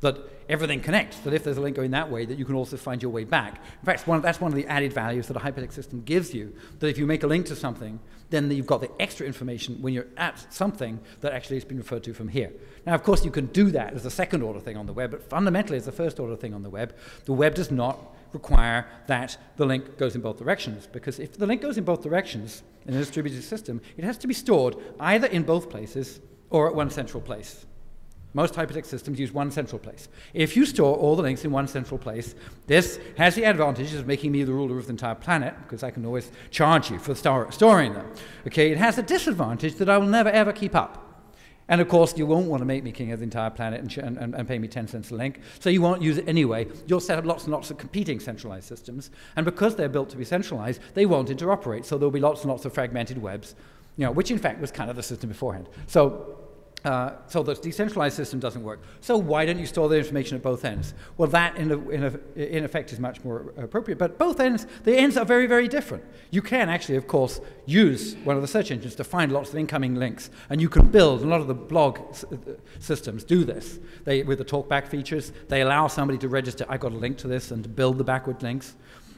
that everything connects. That if there's a link going that way, that you can also find your way back. In fact, that's one of the added values that a HyperText system gives you. That if you make a link to something, then you've got the extra information when you're at something that actually has been referred to from here. Now, of course, you can do that as a second-order thing on the web, but fundamentally, as a first-order thing on the web does not require that the link goes in both directions, because if the link goes in both directions in a distributed system, it has to be stored either in both places or at one central place. Most hypertext systems use one central place. If you store all the links in one central place, this has the advantages of making me the ruler of the entire planet, because I can always charge you for storing them. Okay, it has a disadvantage that I will never ever keep up. And of course, you won't want to make me king of the entire planet and pay me 10 cents a link, so you won't use it anyway. You'll set up lots and lots of competing centralized systems, and because they're built to be centralized, they won't interoperate, so there'll be lots and lots of fragmented webs, which in fact was kind of the system beforehand. So the decentralized system doesn't work. So why don't you store the information at both ends? Well, that in effect is much more appropriate, but both ends, the ends are very, very different. You can actually, of course, use one of the search engines to find lots of incoming links, and you can build, a lot of the blog systems do this. With the talkback features, they allow somebody to register, I got a link to this, and to build the backward links.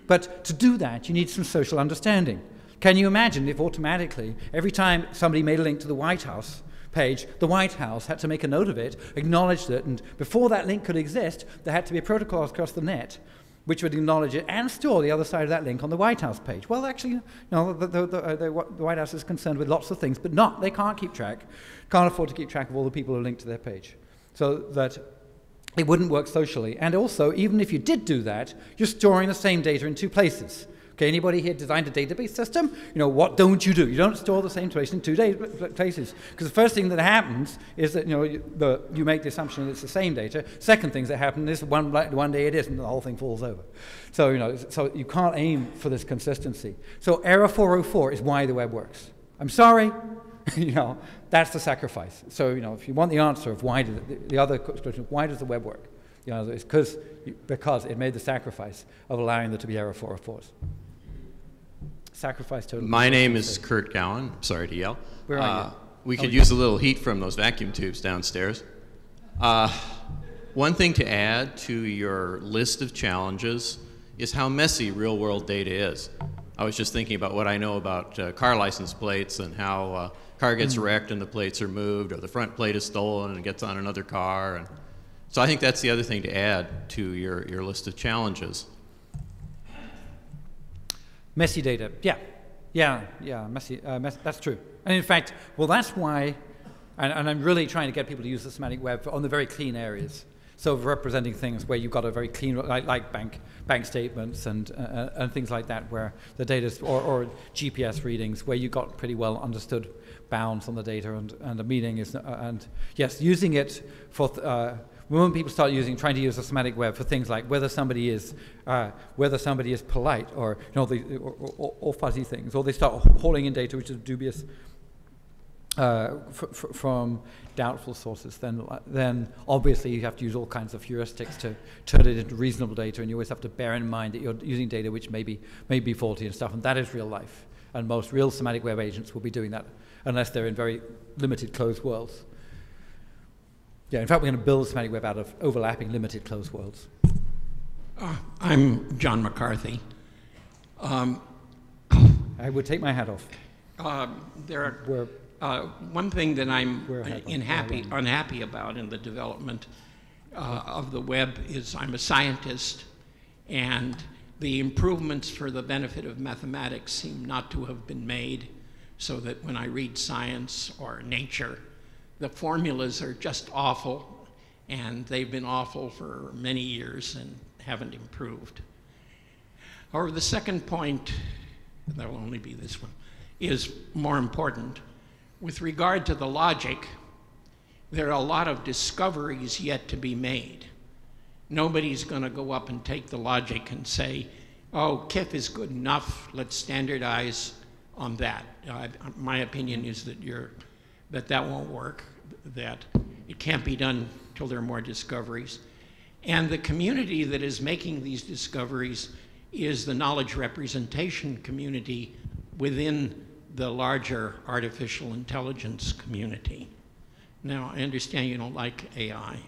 But to do that, you need some social understanding. Can you imagine if automatically, every time somebody made a link to the White House page, the White House had to make a note of it, acknowledged it, and before that link could exist, there had to be a protocol across the net which would acknowledge it and store the other side of that link on the White House page. Well, actually, the White House is concerned with lots of things, but they can't keep track, can't afford to keep track of all the people who link to their page. So that it wouldn't work socially. And also, even if you did do that, you're storing the same data in two places. Okay, anybody here designed a database system? What don't you do? You don't store the same information in two places. Because the first thing that happens is that you make the assumption that it's the same data. Second things that happen is one day it isn't, and the whole thing falls over. So so you can't aim for this consistency. So error 404 is why the web works. I'm sorry, that's the sacrifice. So if you want the answer of why the other question, why does the web work? It's because it made the sacrifice of allowing there to be error 404s. Sacrifice totally. My name is Kurt Gowan. Sorry to yell. Where are you? We could use a little heat from those vacuum tubes downstairs. One thing to add to your list of challenges is how messy real-world data is. I was just thinking about what I know about car license plates and how car gets wrecked and the plates are moved, or the front plate is stolen and gets on another car. And so I think that's the other thing to add to your list of challenges. Messy data, messy, that's true. And in fact, that's why, and I'm really trying to get people to use the semantic web on the very clean areas. So representing things where you've got a very clean, like bank statements and things like that, where the data, or GPS readings, where you've got pretty well understood bounds on the data, and the meaning is, and yes, using it for, when people start trying to use the semantic web for things like whether somebody is polite, or or fuzzy things, or they start hauling in data which is dubious from doubtful sources, then obviously you have to use all kinds of heuristics to turn it into reasonable data, and you always have to bear in mind that you're using data which may be faulty and stuff, and that is real life. And most real semantic web agents will be doing that unless they're in very limited closed worlds. Yeah, in fact, we're going to build a semantic web out of overlapping limited closed worlds. I'm John McCarthy. I would take my hat off. One thing that I'm unhappy about in the development of the web is I'm a scientist, and the improvements for the benefit of mathematics seem not to have been made, so that when I read science or nature, the formulas are just awful, and they've been awful for many years and haven't improved. However, the second point, and there will only be this one, is more important. With regard to the logic, there are a lot of discoveries yet to be made. Nobody's going to go up and take the logic and say, oh, KIF is good enough, let's standardize on that. My opinion is that that won't work, that it can't be done till there are more discoveries. And the community that is making these discoveries is the knowledge representation community within the larger artificial intelligence community. Now, I understand you don't like AI.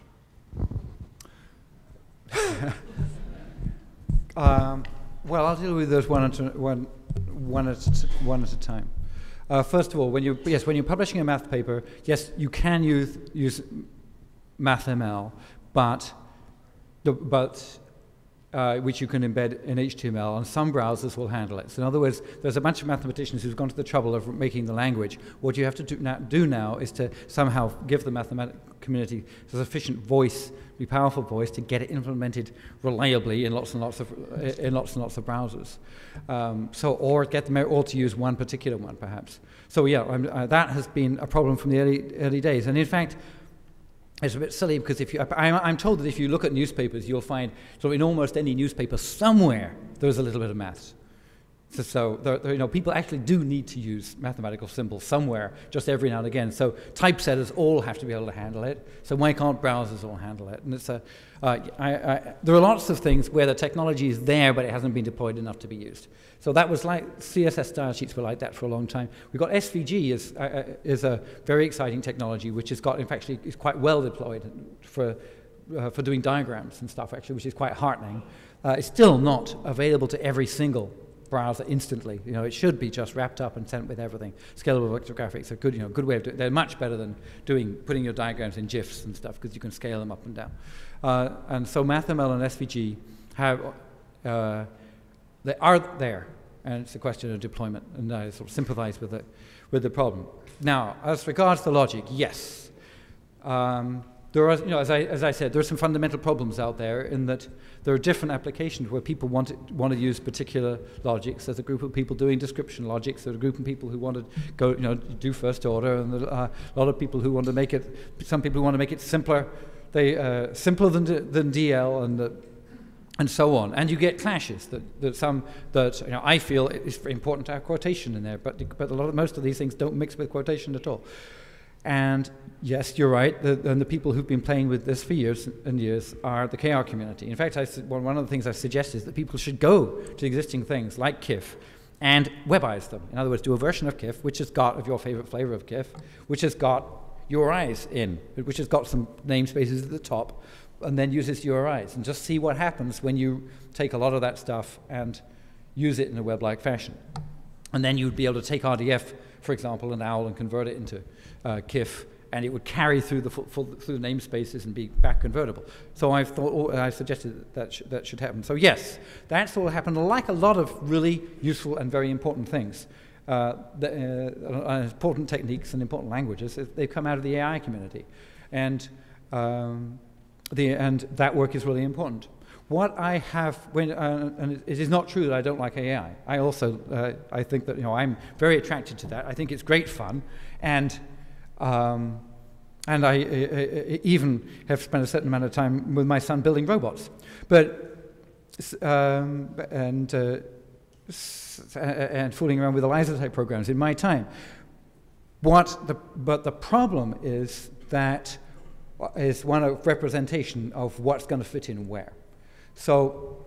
Well, I'll deal with those one at a time. First of all, when you're publishing a math paper, yes, you can use MathML, but which you can embed in HTML, and some browsers will handle it. So in other words, there's a bunch of mathematicians who've gone to the trouble of making the language. What you have to do now is to somehow give the mathematics community a sufficient voice, a powerful voice, to get it implemented reliably in lots and lots of browsers. Or get them all to use one particular one, perhaps. So yeah, that has been a problem from the early days. And in fact, it's a bit silly because I'm told that if you look at newspapers, you'll find, so in almost any newspaper somewhere, there's a little bit of maths. So people actually do need to use mathematical symbols somewhere, just every now and again. So typesetters all have to be able to handle it. So why can't browsers all handle it? And there are lots of things where the technology is there, but it hasn't been deployed enough to be used. So that was like CSS style sheets were like that for a long time. We've got SVG is a very exciting technology, which has got, in fact, is quite well deployed for doing diagrams and stuff, actually, which is quite heartening. It's still not available to every single browser instantly. It should be just wrapped up and sent with everything. Scalable vector graphics are good, good way of doing it. They're much better than putting your diagrams in GIFs and stuff, because you can scale them up and down. And so MathML and SVG they are there, and it's a question of deployment. And I sort of sympathize with the problem. Now, as regards the logic, yes. There are, as I said, there are some fundamental problems out there in that there are different applications where people want to use particular logics. There's a group of people doing description logics. There's a group of people who want to do first order, and a lot of people who want to make it. Some people who want to make it simpler. Simpler than DL and so on. And you get clashes that I feel it's very important to have quotation in there, but most of these things don't mix with quotation at all. And yes, you're right, and the people who've been playing with this for years and years are the KR community. In fact, one of the things I've suggested is that people should go to existing things like KIF and webize them. In other words, do a version of KIF, which has got, of your favorite flavor of KIF, which has got URIs in, which has got some namespaces at the top, and then uses URIs, and just see what happens when you take a lot of that stuff and use it in a web-like fashion. And then you'd be able to take RDF, for example, and OWL, and convert it into KIF, and it would carry through through the namespaces and be back convertible. So I suggested that should happen. So yes, that's all happened, like a lot of really useful and very important things. Important techniques and important languages, they've come out of the AI community. And that work is really important. What I have, and it is not true that I don't like AI. I also, I think that, I'm very attracted to that. I think it's great fun, and I even have spent a certain amount of time with my son building robots. And fooling around with ELIZA type programs in my time. But the problem is that is one of representation of what's going to fit in where. So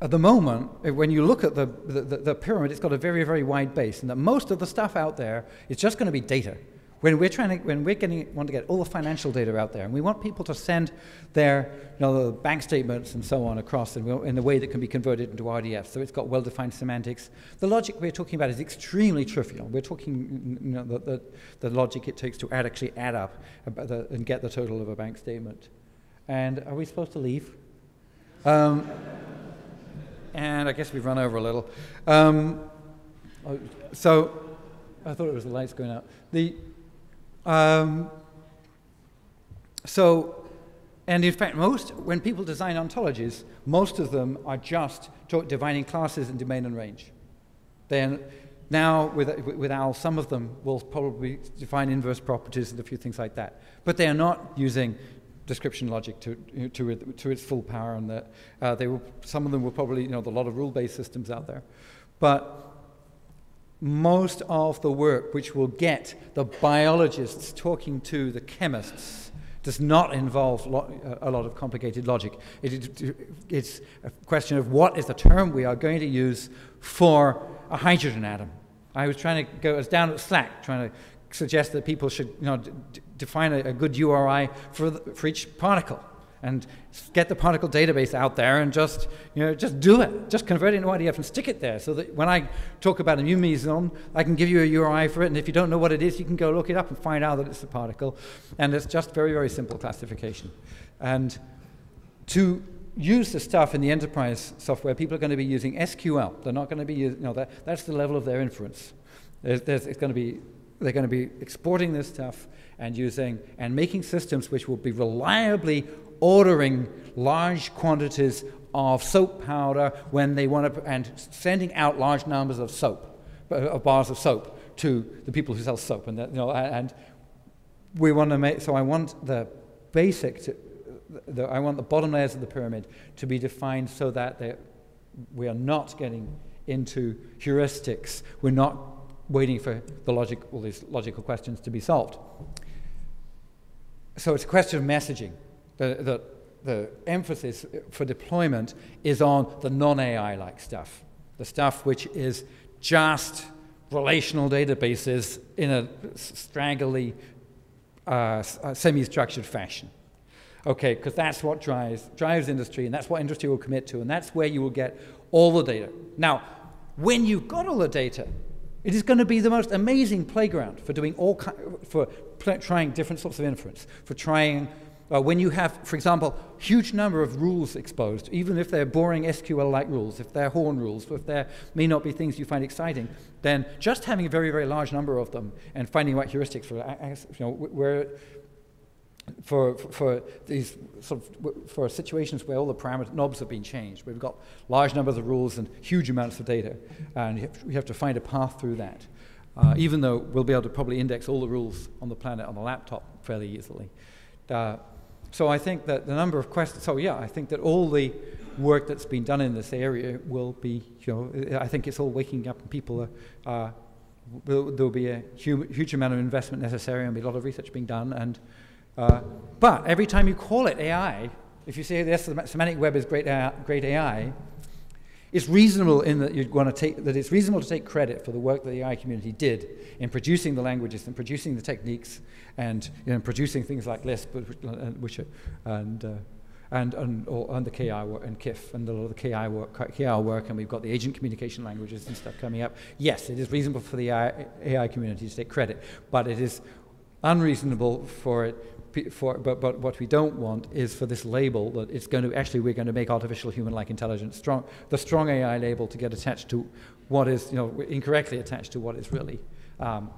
at the moment, when you look at the pyramid, it's got a very, very wide base, and that most of the stuff out there is just going to be data. When we want to get all the financial data out there, and we want people to send their the bank statements and so on across in a way that can be converted into RDF, so it's got well-defined semantics. The logic we're talking about is extremely trivial. We're talking the logic it takes to actually add up and get the total of a bank statement. And are we supposed to leave? And I guess we've run over a little. So I thought it was the lights going out. And in fact, when people design ontologies, most of them are just defining classes in domain and range. Then now with OWL, some of them will probably define inverse properties and a few things like that. But they are not using description logic to its full power, and that some of them will probably, a lot of rule-based systems out there. But most of the work which will get the biologists talking to the chemists does not involve a lot of complicated logic. It's a question of what is the term we are going to use for a hydrogen atom. I was down at Slack trying to suggest that people should define a good URI for each particle, and get the particle database out there and just do it. Just convert it into RDF and stick it there, so that when I talk about a new meson, I can give you a URI for it, and if you don't know what it is, you can go look it up and find out that it's a particle. And it's just very, very simple classification. And to use the stuff in the enterprise software, people are going to be using SQL. They're not going to be using, that's the level of their inference. They're going to be exporting this stuff and making systems which will be reliably ordering large quantities of soap powder when they want to, and sending out large numbers of soap, of bars of soap to the people who sell soap. And we want to make, so I want the basic, I want the bottom layers of the pyramid to be defined so that we are not getting into heuristics. We're not waiting for all these logical questions to be solved. So it's a question of messaging. The emphasis for deployment is on the non-AI-like stuff, the stuff which is just relational databases in a straggly, semi-structured fashion. Okay, because that's what drives industry, and that's what industry will commit to, and that's where you will get all the data. Now, when you've got all the data, it is going to be the most amazing playground for doing trying different sorts of inference, for trying when you have, for example, huge number of rules exposed, even if they're boring SQL-like rules, if they're horn rules, if there may not be things you find exciting, then just having a very, very large number of them and finding what heuristics for these for situations where all the parameter knobs have been changed, where we've got large numbers of rules and huge amounts of data, and we have to find a path through that. Even though we'll be able to probably index all the rules on the planet on the laptop fairly easily. So I think that the number of questions, so yeah, I think that all the work that's been done in this area will be, I think it's all waking up, and people there'll be a huge amount of investment necessary, and there'll be a lot of research being done, and but every time you call it AI, if you say yes, the semantic web is great AI, it's reasonable in that it's reasonable to take credit for the work that the AI community did in producing the languages and producing the techniques and producing things like Lisp, and the KI work and KIF and a lot of the KI work, and we've got the agent communication languages and stuff coming up. Yes, it is reasonable for the AI community to take credit, but it is unreasonable for it. But what we don't want is for this label that it's going to actually, we're going to make artificial human-like intelligence the strong AI label to get attached to what is, incorrectly attached to what is really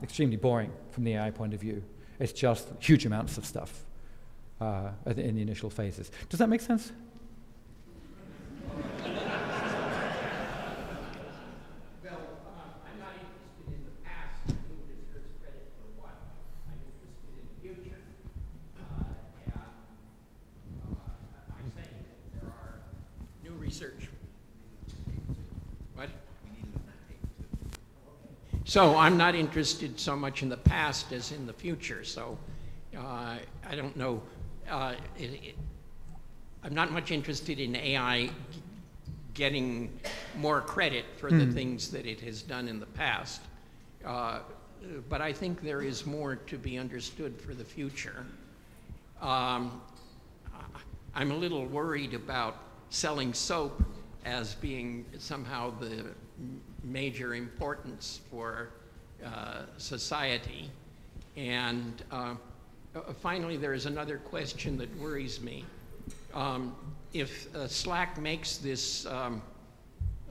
extremely boring from the AI point of view. It's just huge amounts of stuff in the initial phases. Does that make sense? Research. What? So I'm not interested so much in the past as in the future. So I don't know. I'm not much interested in AI getting more credit for the things that it has done in the past. But I think there is more to be understood for the future. I'm a little worried about selling soap as being somehow the major importance for society. And finally, there is another question that worries me. If Slack makes this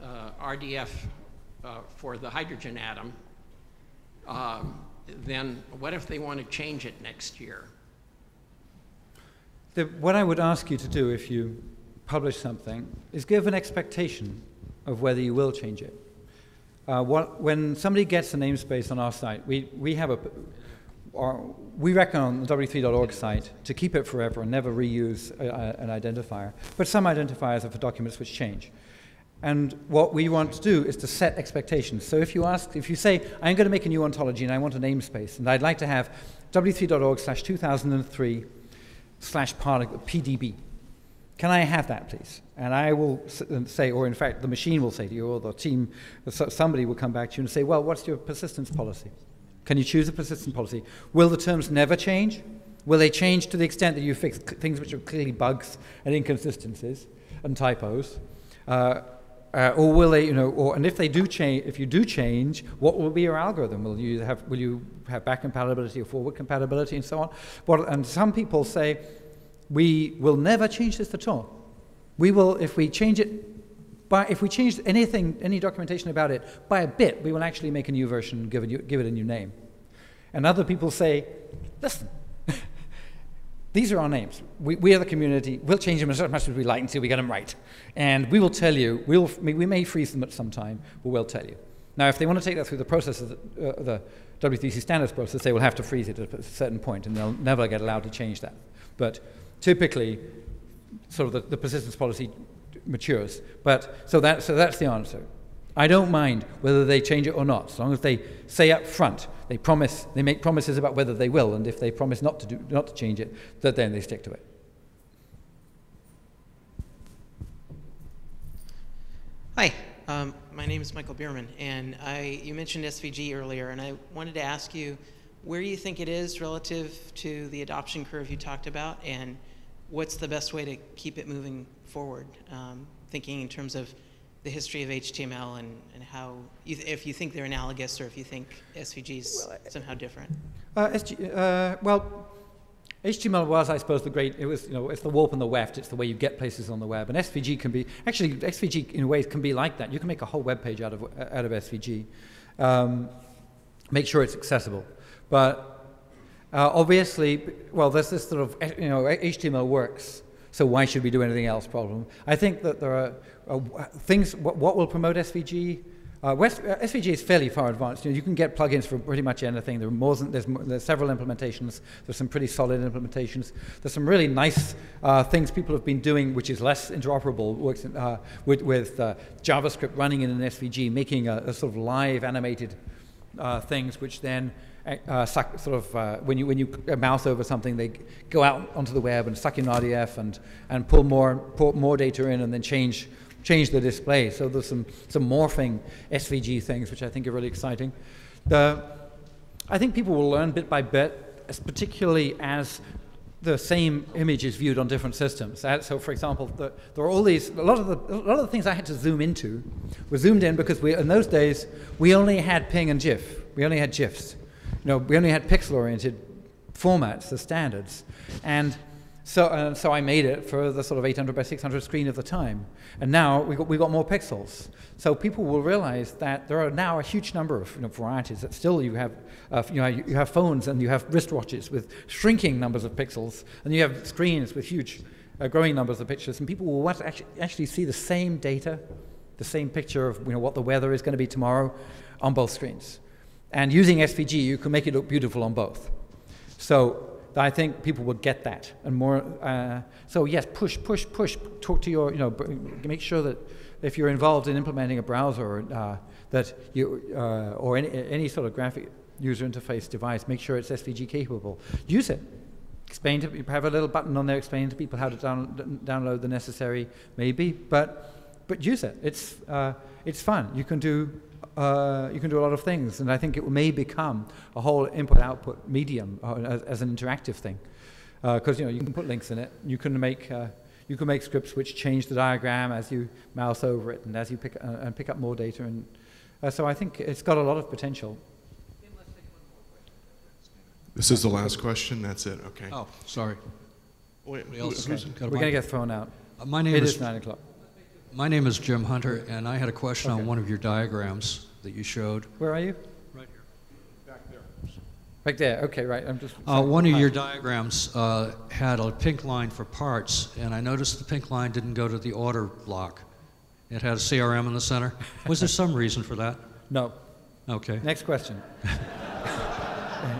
RDF for the hydrogen atom, then what if they want to change it next year? What I would ask you to do if you publish something is give an expectation of whether you will change it. When somebody gets a namespace on our site, we reckon on the w3.org site to keep it forever and never reuse an identifier. But some identifiers are for documents which change. And what we want to do is to set expectations. So if you say, I'm going to make a new ontology and I want a namespace, and I'd like to have w3.org/2003/PDB. Can I have that, please? And I will say, or in fact, the machine will say to you, or the team, somebody will come back to you and say, well, what's your persistence policy? Can you choose a persistence policy? Will the terms never change? Will they change to the extent that you fix things which are clearly bugs and inconsistencies and typos? Or will they, and if they do change, if you do change, what will be your algorithm? Will you have back compatibility or forward compatibility and so on? And some people say, we will never change this at all. We will, if we change it, if we change anything, any documentation about it by a bit, we will actually make a new version and give it a new name. And other people say, listen, these are our names. We are the community. We'll change them as much as we like until we get them right. And we will tell you, we may freeze them at some time, but we'll tell you. Now, if they want to take that through the process of the W3C standards process, they will have to freeze it at a certain point, and they'll never get allowed to change that. But typically, sort of the persistence policy matures. But so that's the answer. I don't mind whether they change it or not, as long as they say up front, they make promises about whether they will, and if they promise not to change it, that then they stick to it. Hi, my name is Michael Bierman, and you mentioned SVG earlier, and I wanted to ask you where you think it is relative to the adoption curve you talked about, and what's the best way to keep it moving forward, thinking in terms of the history of HTML and how, if you think they're analogous or if you think SVG is somehow different. Well, HTML was, I suppose, it's the warp and the weft. It's the way you get places on the web. And SVG can be, actually, SVG in ways can be like that. You can make a whole web page out of SVG. Make sure it's accessible. But obviously, well, there's this sort of, HTML works. So why should we do anything else problem? I think that there are things, what will promote SVG? SVG is fairly far advanced. You can get plugins for pretty much anything. There's several implementations. There's some pretty solid implementations. There's some really nice things people have been doing, which is less interoperable, works with JavaScript running in an SVG, making a sort of live animated things, which then when you mouse over something, they go out onto the web and suck in RDF and pull more data in and then change the display. So there's some morphing SVG things, which I think are really exciting. I think people will learn bit by bit, particularly as the same image is viewed on different systems. So, for example, there are all these. A lot of the things I had to zoom into were zoomed in because in those days we only had PNG and GIF. We only had GIFs. We only had pixel-oriented formats, the standards, and so I made it for the sort of 800 by 600 screen of the time. And now we got more pixels. So people will realize that there are now a huge number of varieties. That still you have you have phones and you have wristwatches with shrinking numbers of pixels, and you have screens with huge growing numbers of pictures. And people will want to actually see the same data, the same picture of what the weather is going to be tomorrow on both screens. And using SVG, you can make it look beautiful on both. So I think people will get that and more. So yes, push. Talk to your, make sure that if you're involved in implementing a browser, that you or any sort of graphic user interface device, make sure it's SVG capable. Use it. Have a little button on there explaining to people how to download the necessary, maybe, but use it. It's fun. You can do a lot of things, and I think it may become a whole input-output medium as an interactive thing, because you can put links in it. You can make scripts which change the diagram as you mouse over it and as you pick up more data, and so I think it's got a lot of potential. This is the last question. That's it. Okay. Oh, sorry. Wait, we're going to get thrown out. My name is 9 o'clock. My name is Jim Hunter, and I had a question on one of your diagrams that you showed. Where are you? Right here. Back there. Right there. Okay, right. I'm just. One of your diagrams had a pink line for parts, and I noticed the pink line didn't go to the order block. It had a CRM in the center. Was there some reason for that? No. Okay. Next question.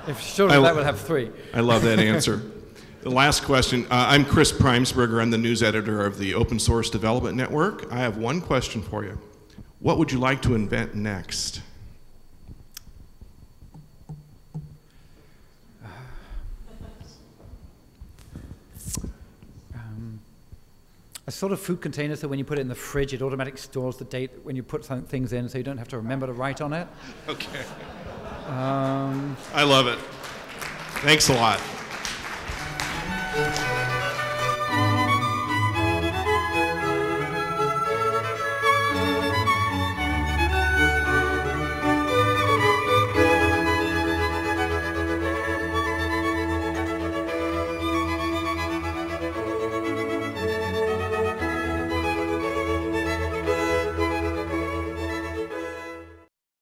If surely that will have 3. I love that answer. The last question. I'm Chris Primesberger. I'm the news editor of the Open Source Development Network. I have one question for you. What would you like to invent next? A sort of food container, so when you put it in the fridge, it automatically stores the date when you put things in, so you don't have to remember to write on it. Okay. I love it. Thanks a lot.